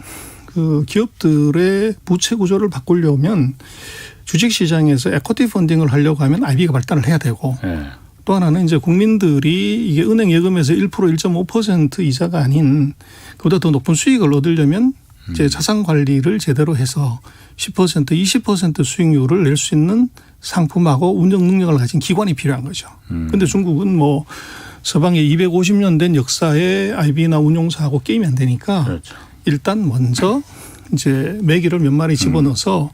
그 기업들의 부채 구조를 바꾸려면 주식시장에서 에쿼티 펀딩을 하려고 하면 IB가 발달을 해야 되고 예. 또 하나는 이제 국민들이 이게 은행 예금에서 1% 1.5% 이자가 아닌 그보다 더 높은 수익을 얻으려면 이제 자산 관리를 제대로 해서 10% 20% 수익률을 낼 수 있는 상품하고 운영 능력을 가진 기관이 필요한 거죠. 그런데 중국은 뭐 서방의 250년 된 역사에 IB나 운용사하고 게임이 안 되니까 그렇죠. 일단 먼저 이제 매기를 몇 마리 집어넣어서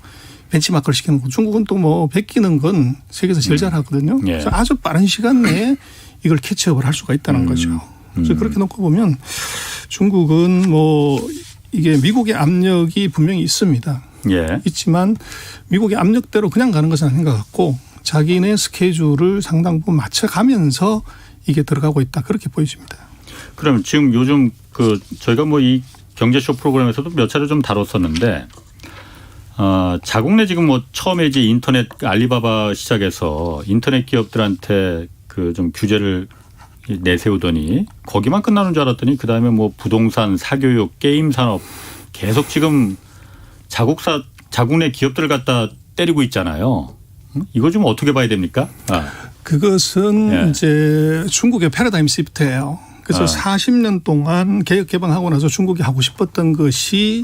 벤치마크를 시키는 거. 중국은 또 뭐 베끼는 건 세계에서 제일 잘하거든요. 예. 그래서 아주 빠른 시간 내에 이걸 캐치업을 할 수가 있다는 거죠. 그래서 그렇게 놓고 보면 중국은 뭐 이게 미국의 압력이 분명히 있습니다. 예. 있지만 미국의 압력대로 그냥 가는 것은 아닌 것 같고 자기네 스케줄을 상당 부분 맞춰가면서 이게 들어가고 있다. 그렇게 보여집니다. 그럼 지금 요즘 그 저희가 뭐 이 경제쇼 프로그램에서도 몇 차례 좀 다뤘었는데 자국 내 지금 뭐 처음에 이제 인터넷 알리바바 시작해서 인터넷 기업들한테 그 좀 규제를 내세우더니 거기만 끝나는 줄 알았더니 그다음에 뭐 부동산, 사교육, 게임 산업 계속 지금 자국 내 기업들을 갖다 때리고 있잖아요. 이거 좀 어떻게 봐야 됩니까? 그것은 예. 이제 중국의 패러다임 시프트예요. 그래서 40년 동안 개혁 개방하고 나서 중국이 하고 싶었던 것이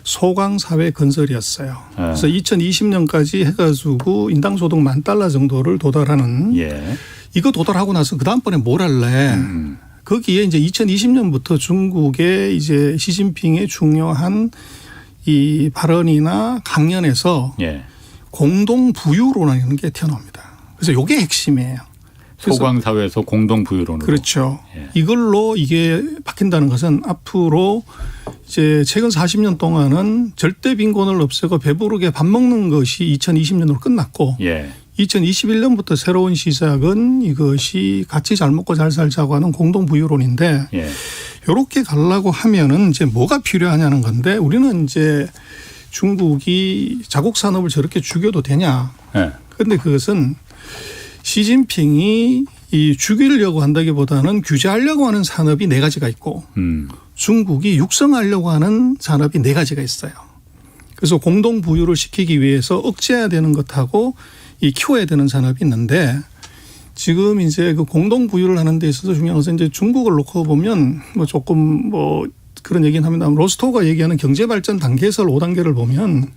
소강 사회 건설이었어요. 그래서 2020년까지 해가지고 인당 소득 $10,000 정도를 도달하는 예. 이거 도달하고 나서 그 다음번에 뭘 할래? 거기에 이제 2020년부터 중국의 이제 시진핑의 중요한 이 발언이나 강연에서 예. 공동 부유론이라는 게 튀어나옵니다. 그래서 이게 핵심이에요. 소강 사회에서 공동 부유론으로. 그렇죠. 예. 이걸로 이게 바뀐다는 것은 앞으로 이제 최근 40년 동안은 절대 빈곤을 없애고 배부르게 밥 먹는 것이 2020년으로 끝났고 예. 2021년부터 새로운 시작은 이것이 같이 잘 먹고 잘 살자고 하는 공동 부유론인데 예. 이렇게 가려고 하면은 이제 뭐가 필요하냐는 건데 우리는 이제 중국이 자국 산업을 저렇게 죽여도 되냐. 예. 그런데 그것은 시진핑이 이 죽이려고 한다기보다는 규제하려고 하는 산업이 4가지가 있고 중국이 육성하려고 하는 산업이 4가지가 있어요. 그래서 공동 부유를 시키기 위해서 억제해야 되는 것하고 이 키워야 되는 산업이 있는데 지금 이제 그 공동 부유를 하는 데 있어서 중요한 것은 이제 중국을 놓고 보면 뭐 조금 뭐 그런 얘기는 합니다. 로스토가 얘기하는 경제 발전 단계에서 5단계를 보면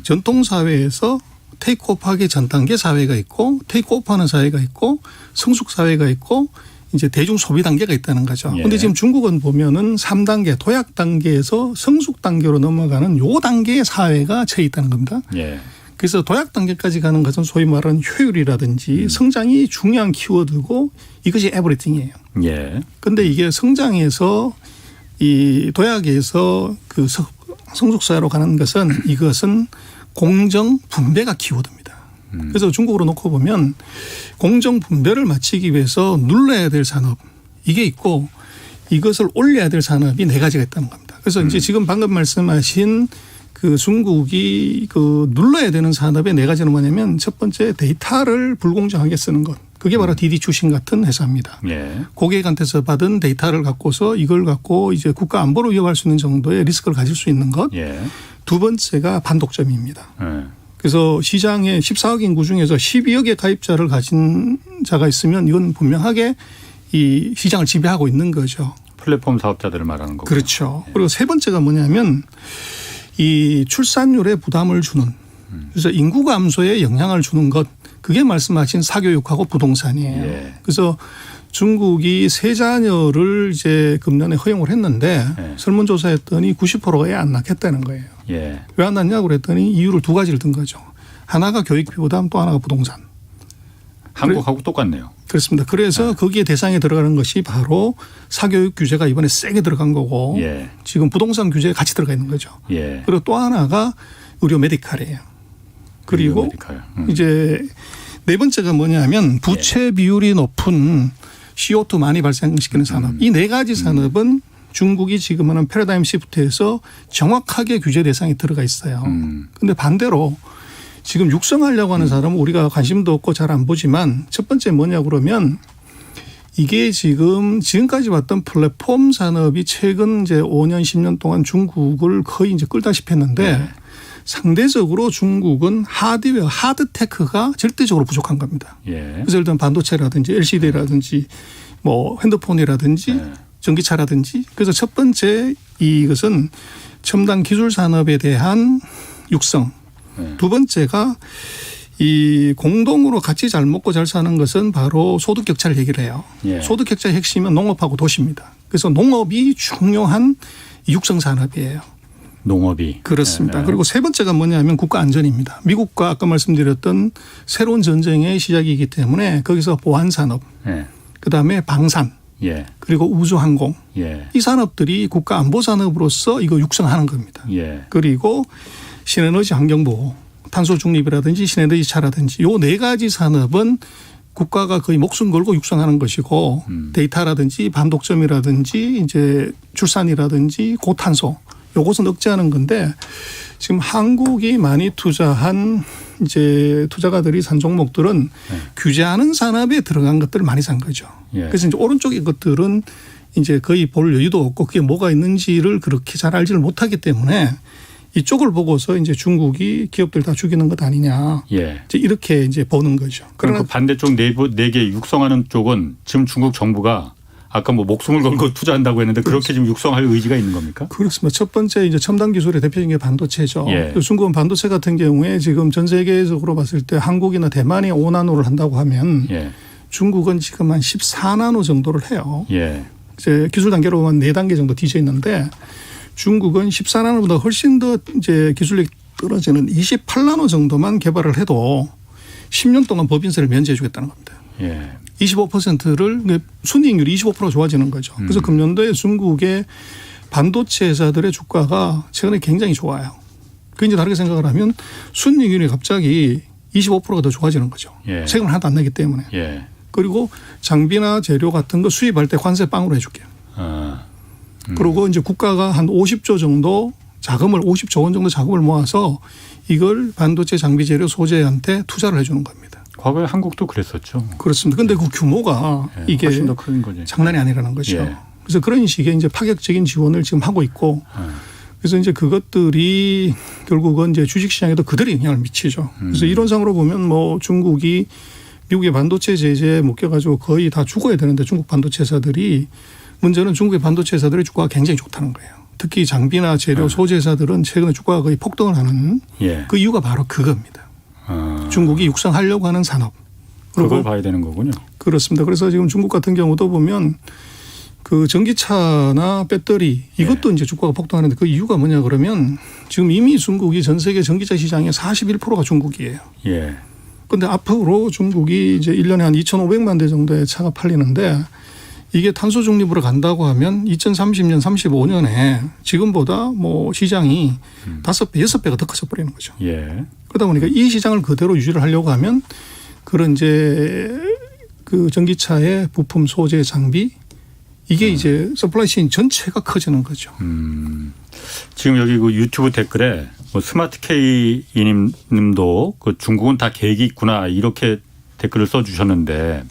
전통 사회에서 테이크오프하기 전 단계 사회가 있고 테이크오프하는 사회가 있고 성숙 사회가 있고 이제 대중 소비 단계가 있다는 거죠. 그런데 예. 지금 중국은 보면은 3단계 도약 단계에서 성숙 단계로 넘어가는 요 단계의 사회가 처해 있다는 겁니다. 예. 그래서 도약 단계까지 가는 것은 소위 말하는 효율이라든지 성장이 중요한 키워드고 이것이 에브리띵이에요. 예. 그런데 이게 성장에서 이 도약에서 그 성숙 사회로 가는 것은 이것은 공정 분배가 키워드입니다. 그래서 중국으로 놓고 보면 공정 분배를 맞추기 위해서 눌러야 될 산업 이게 있고 이것을 올려야 될 산업이 4가지가 있다는 겁니다. 그래서 이제 지금 방금 말씀하신 그 중국이 그 눌러야 되는 산업의 4가지는 뭐냐면 첫 번째 데이터를 불공정하게 쓰는 것. 그게 바로 디디 추신 같은 회사입니다. 예. 고객한테서 받은 데이터를 갖고서 이걸 갖고 이제 국가 안보를 위협할 수 있는 정도의 리스크를 가질 수 있는 것. 예. 두 번째가 반독점입니다. 예. 그래서 시장에 14억 인구 중에서 12억의 가입자를 가진 자가 있으면 이건 분명하게 이 시장을 지배하고 있는 거죠. 플랫폼 사업자들을 말하는 거고. 그렇죠. 그리고 세 번째가 뭐냐면 이 출산율에 부담을 주는 그래서 인구 감소에 영향을 주는 것 그게 말씀하신 사교육하고 부동산이에요. 예. 그래서 중국이 세 자녀를 이제 금년에 허용을 했는데 예. 설문조사했더니 90%가 애 안 낳겠다는 거예요. 예. 왜 안 낳냐고 그랬더니 이유를 2가지를 든 거죠. 하나가 교육비 부담 또 하나가 부동산. 한국하고 똑같네요. 그렇습니다. 그래서 거기에 대상에 들어가는 것이 바로 사교육 규제가 이번에 세게 들어간 거고 예. 지금 부동산 규제가 같이 들어가 있는 거죠. 예. 그리고 또 하나가 의료 메디칼이에요. 그리고 메디칼. 이제 네 번째가 뭐냐면 부채 비율이 높은 CO2 많이 발생시키는 산업. 이 4가지 산업은 중국이 지금 하는 패러다임 시프트에서 정확하게 규제 대상에 들어가 있어요. 그런데 반대로 지금 육성하려고 하는 사람은 우리가 관심도 없고 잘 안 보지만 첫 번째 뭐냐 그러면 이게 지금까지 봤던 플랫폼 산업이 최근 이제 5년 10년 동안 중국을 거의 이제 끌다시피 했는데 네. 상대적으로 중국은 하드웨어, 하드테크가 절대적으로 부족한 겁니다. 예. 그래서 예를 들면 반도체라든지 LCD라든지 뭐 핸드폰이라든지 네. 전기차라든지 그래서 첫 번째 이것은 첨단 기술 산업에 대한 육성. 네. 두 번째가 이 공동으로 같이 잘 먹고 잘 사는 것은 바로 소득 격차를 얘기를 해요. 예. 소득 격차의 핵심은 농업하고 도시입니다. 그래서 농업이 중요한 육성 산업이에요. 농업이. 그렇습니다. 네. 그리고 세 번째가 뭐냐면 국가 안전입니다. 미국과 아까 말씀드렸던 새로운 전쟁의 시작이기 때문에 거기서 보안 산업, 예. 그다음에 방산, 예. 그리고 우주항공 예. 이 산업들이 국가 안보 산업으로서 이거 육성하는 겁니다. 예. 그리고 신에너지 환경보호, 탄소 중립이라든지 신에너지 차라든지 요 4가지 산업은 국가가 거의 목숨 걸고 육성하는 것이고 데이터라든지 반독점이라든지 이제 출산이라든지 고탄소 요것은 억제하는 건데 지금 한국이 많이 투자한 이제 투자가들이 산 종목들은 규제하는 산업에 들어간 것들을 많이 산 거죠. 예. 그래서 이제 오른쪽의 것들은 이제 거의 볼 여유도 없고 그게 뭐가 있는지를 그렇게 잘 알지를 못하기 때문에 이쪽을 보고서 이제 중국이 기업들 다 죽이는 것 아니냐. 예. 이제 이렇게 이제 보는 거죠. 그럼 그러나 그 반대쪽 네 개 육성하는 쪽은 지금 중국 정부가 아까 뭐 목숨을 걸고 투자한다고 했는데 그렇게 지금 육성할 의지가 있는 겁니까? 그렇습니다. 첫 번째 이제 첨단 기술의 대표적인 게 반도체죠. 예. 중국은 반도체 같은 경우에 지금 전 세계적으로 봤을 때 한국이나 대만이 5나노를 한다고 하면 예. 중국은 지금 한 14나노 정도를 해요. 예. 이제 기술 단계로 보면 4단계 정도 뒤져 있는데 중국은 14나노보다 훨씬 더 이제 기술력이 떨어지는 28나노 정도만 개발을 해도 10년 동안 법인세를 면제해 주겠다는 겁니다. 예. 25%를 순이익률이 25% 좋아지는 거죠. 그래서 금년도에 중국의 반도체 회사들의 주가가 최근에 굉장히 좋아요. 그 이제 다르게 생각을 하면 순이익률이 갑자기 25%가 더 좋아지는 거죠. 예. 세금을 하나도 안 내기 때문에. 예. 그리고 장비나 재료 같은 거 수입할 때 관세 빵으로 해줄게요. 아. 그리고 이제 국가가 한 50조 정도 자금을 50조 원 정도 자금을 모아서 이걸 반도체 장비 재료 소재한테 투자를 해주는 겁니다. 과거에 한국도 그랬었죠. 그렇습니다. 그런데 그 규모가 예. 이게 훨씬 더 큰 거지. 장난이 아니라는 거죠. 예. 그래서 그런 식의 이제 파격적인 지원을 지금 하고 있고 그래서 이제 그것들이 결국은 이제 주식시장에도 그대로 영향을 미치죠. 그래서 이론상으로 보면 뭐 중국이 미국의 반도체 제재에 묶여가지고 거의 다 죽어야 되는데 중국 반도체 회사들이 문제는 중국의 반도체 회사들의 주가가 굉장히 좋다는 거예요. 특히 장비나 재료 소재 회사들은 최근에 주가가 거의 폭등을 하는 예. 그 이유가 바로 그겁니다. 아. 중국이 육성하려고 하는 산업. 그걸 봐야 되는 거군요. 그렇습니다. 그래서 지금 중국 같은 경우도 보면 그 전기차나 배터리 이것도 이제 주가가 폭등하는데 그 이유가 뭐냐 그러면 지금 이미 중국이 전 세계 전기차 시장의 41%가 중국이에요. 예. 그런데 앞으로 중국이 이제 1년에 한 2,500만 대 정도의 차가 팔리는데 이게 탄소 중립으로 간다고 하면 2030년, 35년에 지금보다 뭐 시장이 5배, 6배가 더 커져 버리는 거죠. 예. 그러다 보니까 이 시장을 그대로 유지를 하려고 하면 그런 이제 그 전기차의 부품, 소재, 장비 이게 이제 서플라이 체인 전체가 커지는 거죠. 지금 여기 그 유튜브 댓글에 뭐 스마트 K 님도 그 중국은 다 계획이 있구나 이렇게 댓글을 써주셨는데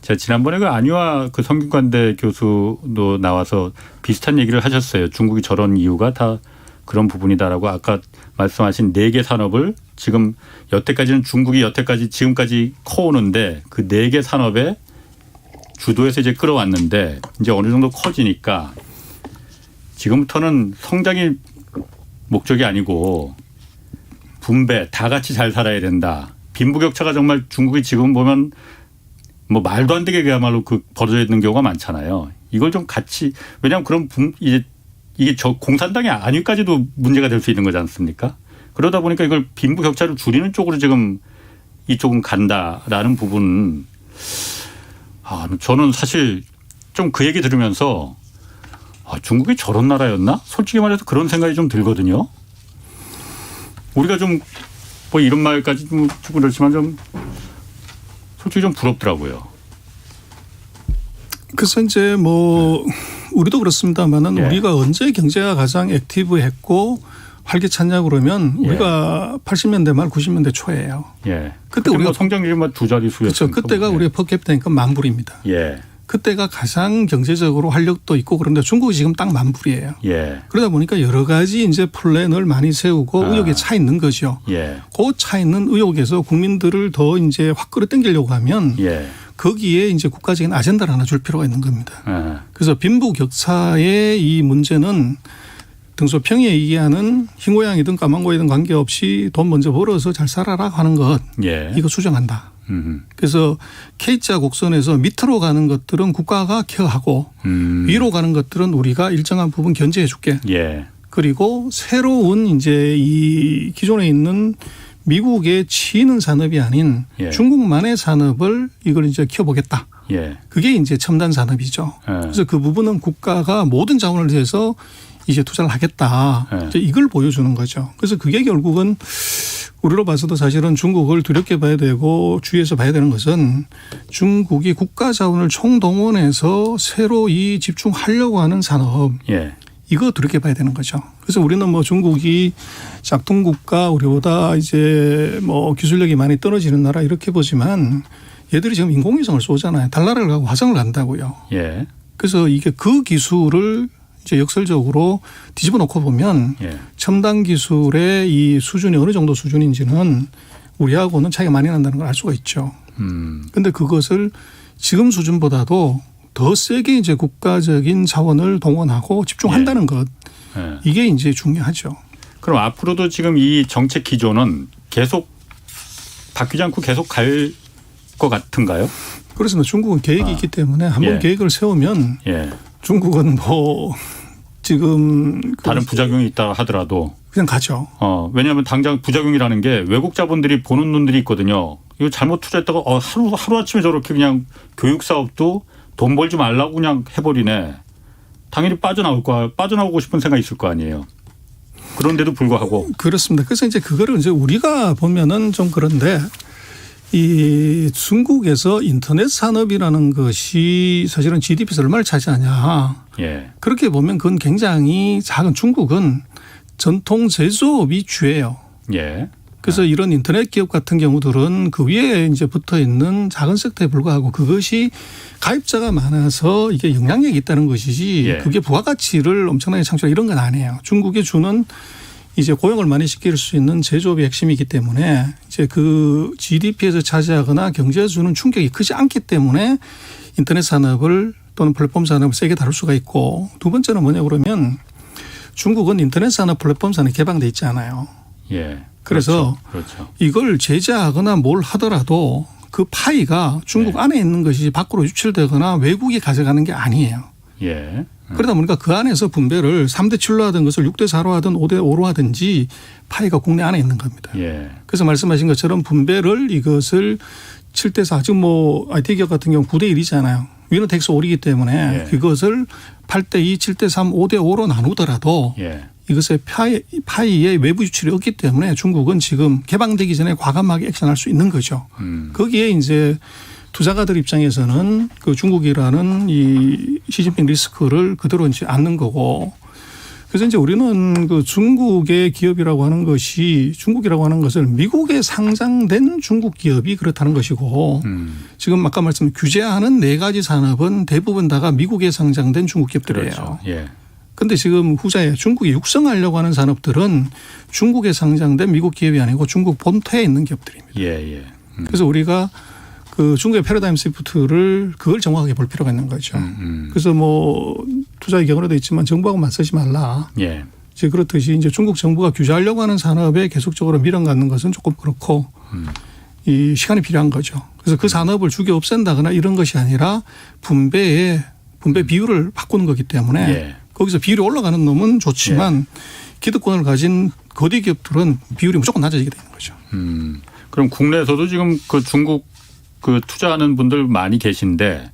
제가 지난번에 그 안유아 그 성균관대 교수도 나와서 비슷한 얘기를 하셨어요. 중국이 저런 이유가 다 그런 부분이다라고 아까 말씀하신 4개 산업을 지금 여태까지는 중국이 여태까지 지금까지 커오는데 그 4개 산업에 주도해서 이제 끌어왔는데 이제 어느 정도 커지니까 지금부터는 성장이 목적이 아니고 분배 다 같이 잘 살아야 된다. 빈부격차가 정말 중국이 지금 보면 뭐 말도 안 되게 그야말로 그 벌어져 있는 경우가 많잖아요. 이걸 좀 같이 왜냐하면 그럼 이게 저 공산당의 안위까지도 문제가 될 수 있는 거지 않습니까? 그러다 보니까 이걸 빈부격차를 줄이는 쪽으로 지금 이쪽은 간다라는 부분은 저는 사실 좀 그 얘기 들으면서 중국이 저런 나라였나? 솔직히 말해서 그런 생각이 좀 들거든요. 우리가 좀 뭐 이런 말까지 좀 그렇지만 좀 솔직히 좀 부럽더라고요. 그래서 이제 뭐 우리도 그렇습니다만은 예. 우리가 언제 경제가 가장 액티브했고 활기찼냐 그러면 예. 우리가 80년대 말 90년대 초예요. 예. 그때 우리가 우리가 성장률이 뭐 2자릿수였어요. 그렇죠. 그때가 우리의 퍼캡ita 만불입니다. 예. 그때가 가장 경제적으로 활력도 있고 그런데 중국이 지금 딱 만불이에요. 예. 그러다 보니까 여러 가지 이제 플랜을 많이 세우고 의욕에 차 있는 거죠. 예. 그 차 있는 의욕에서 국민들을 더 이제 확 끌어당기려고 하면 예. 거기에 이제 국가적인 아젠다를 하나 줄 필요가 있는 겁니다. 예. 그래서 빈부격차의 이 문제는 등소평에 얘기하는 흰 고양이든 까만 고양이든 관계없이 돈 먼저 벌어서 잘 살아라 하는 것 예. 이거 수정한다. 그래서 K자 곡선에서 밑으로 가는 것들은 국가가 케어하고 위로 가는 것들은 우리가 일정한 부분 견제해 줄게. 예. 그리고 새로운 이제 이 기존에 있는 미국의 치이는 산업이 아닌 예. 중국만의 산업을 이걸 이제 키워보겠다. 예. 그게 이제 첨단 산업이죠. 예. 그래서 그 부분은 국가가 모든 자원을 해서 이제 투자를 하겠다. 예. 이제 이걸 보여주는 거죠. 그래서 그게 결국은 우리로 봐서도 사실은 중국을 두렵게 봐야 되고 주의해서 봐야 되는 것은 중국이 국가 자원을 총동원해서 새로 이 집중하려고 하는 산업 예. 이거 두렵게 봐야 되는 거죠. 그래서 우리는 뭐 중국이 짝퉁 국가 우리보다 이제 뭐 기술력이 많이 떨어지는 나라 이렇게 보지만 얘들이 지금 인공위성을 쏘잖아요. 달나라를 가고 화성을 간다고요. 예. 그래서 이게 그 기술을 이제 역설적으로 뒤집어 놓고 보면 예. 첨단 기술의 이 수준이 어느 정도 수준인지는 우리하고는 차이가 많이 난다는 걸 알 수가 있죠. 그런데 그것을 지금 수준보다도 더 세게 이제 국가적인 자원을 동원하고 집중한다는 것. 예. 이게 이제 중요하죠. 그럼 앞으로도 지금 이 정책 기조는 계속 바뀌지 않고 계속 갈 것 같은가요? 그렇습니다. 중국은 계획이 있기 때문에 한번 예. 계획을 세우면 예. 중국은 뭐 지금 다른 부작용이 있다 하더라도 그냥 가죠. 왜냐하면 당장 부작용이라는 게 외국 자본들이 보는 눈들이 있거든요. 이거 잘못 투자했다가 하루아침에 저렇게 그냥 교육 사업도 돈 벌지 말라고 그냥 해버리네. 당연히 빠져나오고 싶은 생각이 있을 거 아니에요. 그런데도 불구하고. 그렇습니다. 그래서 이제 그거를 이제 우리가 보면은 좀 그런데 이 중국에서 인터넷 산업이라는 것이 사실은 GDP에서 얼마를 차지하냐. 예. 그렇게 보면 그건 굉장히 작은 중국은 전통 제조업이 주예요. 예. 그래서 이런 인터넷 기업 같은 경우들은 그 위에 이제 붙어 있는 작은 섹터에 불과하고 그것이 가입자가 많아서 이게 영향력이 있다는 것이지 예. 그게 부가가치를 엄청나게 창출하는 이런 건 아니에요. 중국에 주는 이제 고용을 많이 시킬 수 있는 제조업의 핵심이기 때문에 이제 그 GDP에서 차지하거나 경제에 주는 충격이 크지 않기 때문에 인터넷 산업을 또는 플랫폼 산업을 세게 다룰 수가 있고 두 번째는 뭐냐 그러면 중국은 인터넷 산업 플랫폼 산업이 개방돼 있지 않아요. 예. 그래서 그렇죠. 이걸 제재하거나 뭘 하더라도 그 파이가 중국 네. 안에 있는 것이 밖으로 유출되거나 외국이 가져가는 게 아니에요. 예. 그러다 보니까 그 안에서 분배를 3대 7로 하든 것을 6대 4로 하든 5대 5로 하든지 파이가 국내 안에 있는 겁니다. 예. 그래서 말씀하신 것처럼 분배를 이것을 7대 4 지금 뭐 IT 기업 같은 경우 9대 1이잖아요. 위너 텍스 5이기 때문에 예. 그것을 8대 2, 7대 3, 5대 5로 나누더라도 예. 이것의 파이의 외부 유출이 없기 때문에 중국은 지금 개방되기 전에 과감하게 액션할 수 있는 거죠. 거기에 이제 투자가들 입장에서는 그 중국이라는 이 시진핑 리스크를 그대로 이제 안는 거고. 그래서 이제 우리는 그 중국의 기업이라고 하는 것이 중국이라고 하는 것을 미국에 상장된 중국 기업이 그렇다는 것이고 지금 아까 말씀 규제하는 4가지 산업은 대부분 다가 미국에 상장된 중국 기업들이에요. 그렇죠. 예. 그런데 지금 후자에 중국이 육성하려고 하는 산업들은 중국에 상장된 미국 기업이 아니고 중국 본토에 있는 기업들입니다. 예. 예. 그래서 우리가 그 중국의 패러다임 시프트를 그걸 정확하게 볼 필요가 있는 거죠. 그래서 뭐 투자의 경우에도 있지만 정부하고 맞서지 말라. 예. 이제 그렇듯이 이제 중국 정부가 규제하려고 하는 산업에 계속적으로 미련 갖는 것은 조금 그렇고 이 시간이 필요한 거죠. 그래서 그 산업을 죽여 없앤다거나 이런 것이 아니라 분배 비율을 바꾸는 거기 때문에 예. 거기서 비율이 올라가는 놈은 좋지만 기득권을 가진 거대 기업들은 비율이 무조건 낮아지게 되는 거죠. 그럼 국내에서도 지금 그 중국 그 투자하는 분들 많이 계신데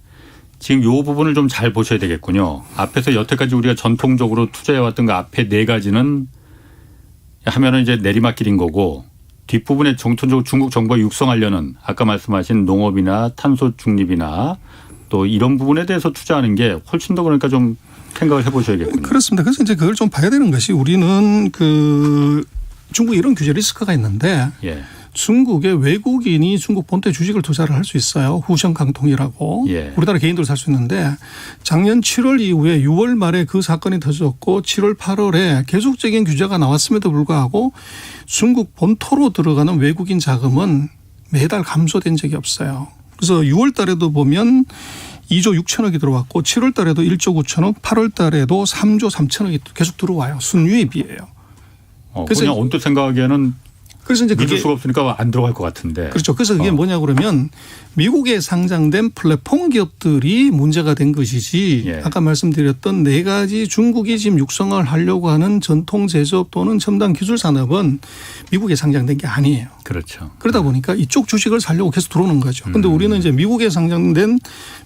지금 이 부분을 좀 잘 보셔야 되겠군요. 앞에서 여태까지 우리가 전통적으로 투자해왔던 그 앞에 4가지는 하면은 이제 내리막길인 거고 뒷부분에 전통적으로 중국 정부가 육성하려는 아까 말씀하신 농업이나 탄소 중립이나 또 이런 부분에 대해서 투자하는 게 훨씬 더 그러니까 좀 생각을 해보셔야겠군요. 그렇습니다. 그래서 이제 그걸 좀 봐야 되는 것이 우리는 그 중국에 이런 규제 리스크가 있는데 예. 중국의 외국인이 중국 본토에 주식을 투자를 할 수 있어요. 후션강통이라고. 예. 우리나라 개인들 살 수 있는데 작년 7월 이후에 6월 말에 그 사건이 터졌고 7월 8월에 계속적인 규제가 나왔음에도 불구하고 중국 본토로 들어가는 외국인 자금은 매달 감소된 적이 없어요. 그래서 6월 달에도 보면 2조 6천억이 들어왔고 7월 달에도 1조 9천억, 8월 달에도 3조 3천억이 계속 들어와요. 순유입이에요. 그래서 그냥 언뜻 생각하기에는 그래서 이제 믿을 수가 없으니까 안 들어갈 것 같은데. 그렇죠. 그래서 그게 뭐냐 그러면 미국에 상장된 플랫폼 기업들이 문제가 된 것이지 예. 아까 말씀드렸던 4가지 중국이 지금 육성을 하려고 하는 전통 제조업 또는 첨단 기술 산업은 미국에 상장된 게 아니에요. 그렇죠. 그러다 보니까 이쪽 주식을 사려고 계속 들어오는 거죠. 그런데 우리는 이제 미국에 상장된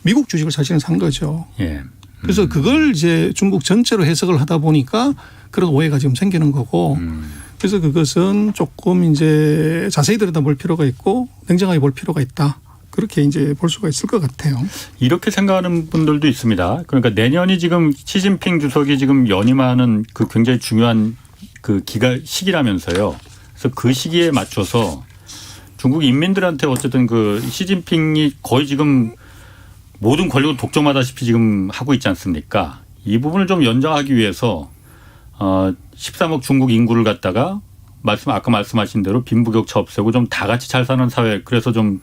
미국 주식을 사실은 산 거죠. 예. 그래서 그걸 이제 중국 전체로 해석을 하다 보니까 그런 오해가 지금 생기는 거고 그래서 그것은 조금 이제 자세히 들여다볼 필요가 있고 냉정하게 볼 필요가 있다. 그렇게 이제 볼 수가 있을 것 같아요. 이렇게 생각하는 분들도 있습니다. 그러니까 내년이 지금 시진핑 주석이 지금 연임하는 그 굉장히 중요한 그 시기라면서요. 그래서 그 시기에 맞춰서 중국 인민들한테 어쨌든 그 시진핑이 거의 지금 모든 권력을 독점하다시피 지금 하고 있지 않습니까? 이 부분을 좀 연장하기 위해서 13억 중국 인구를 갖다가 아까 말씀하신 대로 빈부격차 없애고 좀 다 같이 잘 사는 사회, 그래서 좀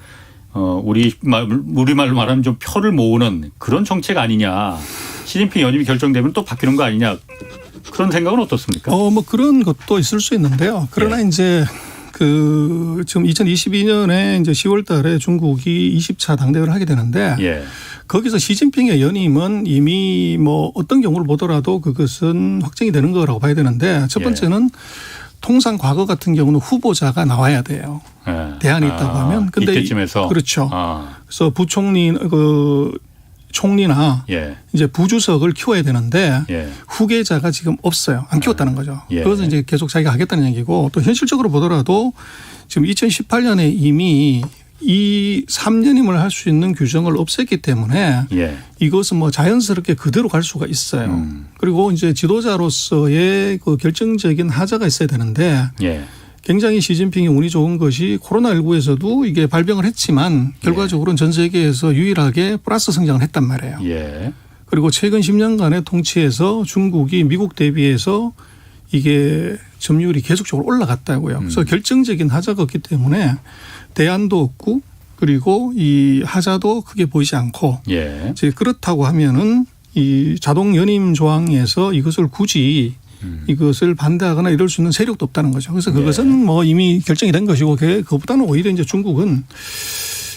우리말로 말하면 좀 표를 모으는 그런 정책 아니냐. 시진핑 연임이 결정되면 또 바뀌는 거 아니냐. 그런 생각은 어떻습니까? 뭐 그런 것도 있을 수 있는데요. 그러나 이제 지금 2022년에 이제 10월 달에 중국이 20차 당대회를 하게 되는데 거기서 시진핑의 연임은 이미 뭐 어떤 경우를 보더라도 그것은 확정이 되는 거라고 봐야 되는데 첫 번째는 통상 과거 같은 경우는 후보자가 나와야 돼요. 대안이 있다고 하면. 근데 이때쯤에서. 그렇죠. 그래서 총리나 이제 부주석을 키워야 되는데 후계자가 지금 없어요. 안 키웠다는 거죠. 그것은 이제 계속 자기가 하겠다는 얘기고, 또 현실적으로 보더라도 지금 2018년에 이미 이 3년임을 할 수 있는 규정을 없앴기 때문에 이것은 뭐 자연스럽게 그대로 갈 수가 있어요. 그리고 이제 지도자로서의 그 결정적인 하자가 있어야 되는데 굉장히 시진핑이 운이 좋은 것이 코로나19에서도 이게 발병을 했지만 결과적으로는 전 세계에서 유일하게 플러스 성장을 했단 말이에요. 그리고 최근 10년간의 통치에서 중국이 미국 대비해서 이게 점유율이 계속적으로 올라갔다고요. 그래서 결정적인 하자가 없기 때문에 대안도 없고 그리고 이 하자도 크게 보이지 않고 이제 그렇다고 하면은 이 자동 연임 조항에서 이것을 굳이 이것을 반대하거나 이럴 수 있는 세력도 없다는 거죠. 그래서 그것은 뭐 이미 결정이 된 것이고 그것보다는 오히려 이제 중국은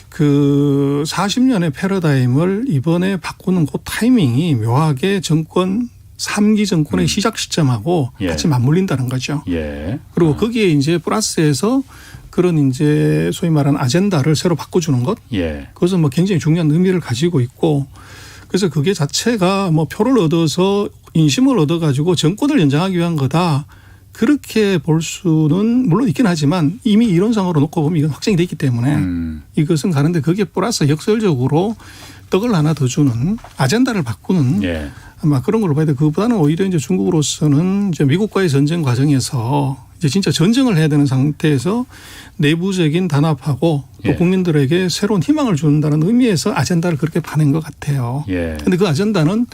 그 40년의 패러다임을 이번에 바꾸는 그 타이밍이 묘하게 정권 3기 정권의 시작 시점하고 같이 맞물린다는 거죠. 그리고 거기에 이제 플러스해서 그런 이제 소위 말하는 아젠다를 새로 바꿔주는 것, 그것은 뭐 굉장히 중요한 의미를 가지고 있고, 그래서 그게 자체가 뭐 표를 얻어서 인심을 얻어가지고 정권을 연장하기 위한 거다. 그렇게 볼 수는 물론 있긴 하지만 이미 이론상으로 놓고 보면 이건 확정이 돼 있기 때문에 이것은 가는데 거기에 플러스 역설적으로 떡을 하나 더 주는 아젠다를 바꾸는 아마 그런 걸로 봐야 돼. 그보다는 오히려 이제 중국으로서는 이제 미국과의 전쟁 과정에서 이제 진짜 전쟁을 해야 되는 상태에서 내부적인 단합하고 또 국민들에게 새로운 희망을 준다는 의미에서 아젠다를 그렇게 파낸 것 같아요. 그런데 그 아젠다는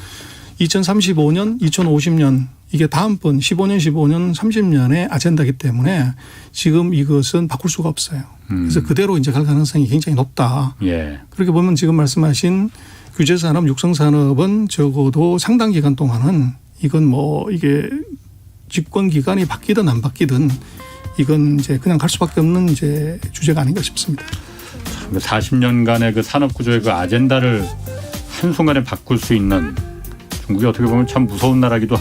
2035년, 2050년 이게 다음번 15년, 30년의 아젠다이기 때문에 지금 이것은 바꿀 수가 없어요. 그래서 그대로 이제 갈 가능성이 굉장히 높다. 그렇게 보면 지금 말씀하신 규제산업, 육성산업은 적어도 상당 기간 동안은 이건 뭐 이게 집권 기간이 바뀌든 안 바뀌든 이건 이제 그냥 갈 수밖에 없는 이제 주제가 아닌가 싶습니다. 40년간의 그 산업 구조의 그 아젠다를 한순간에 바꿀 수 있는 중국이 어떻게 보면 참 무서운 나라기도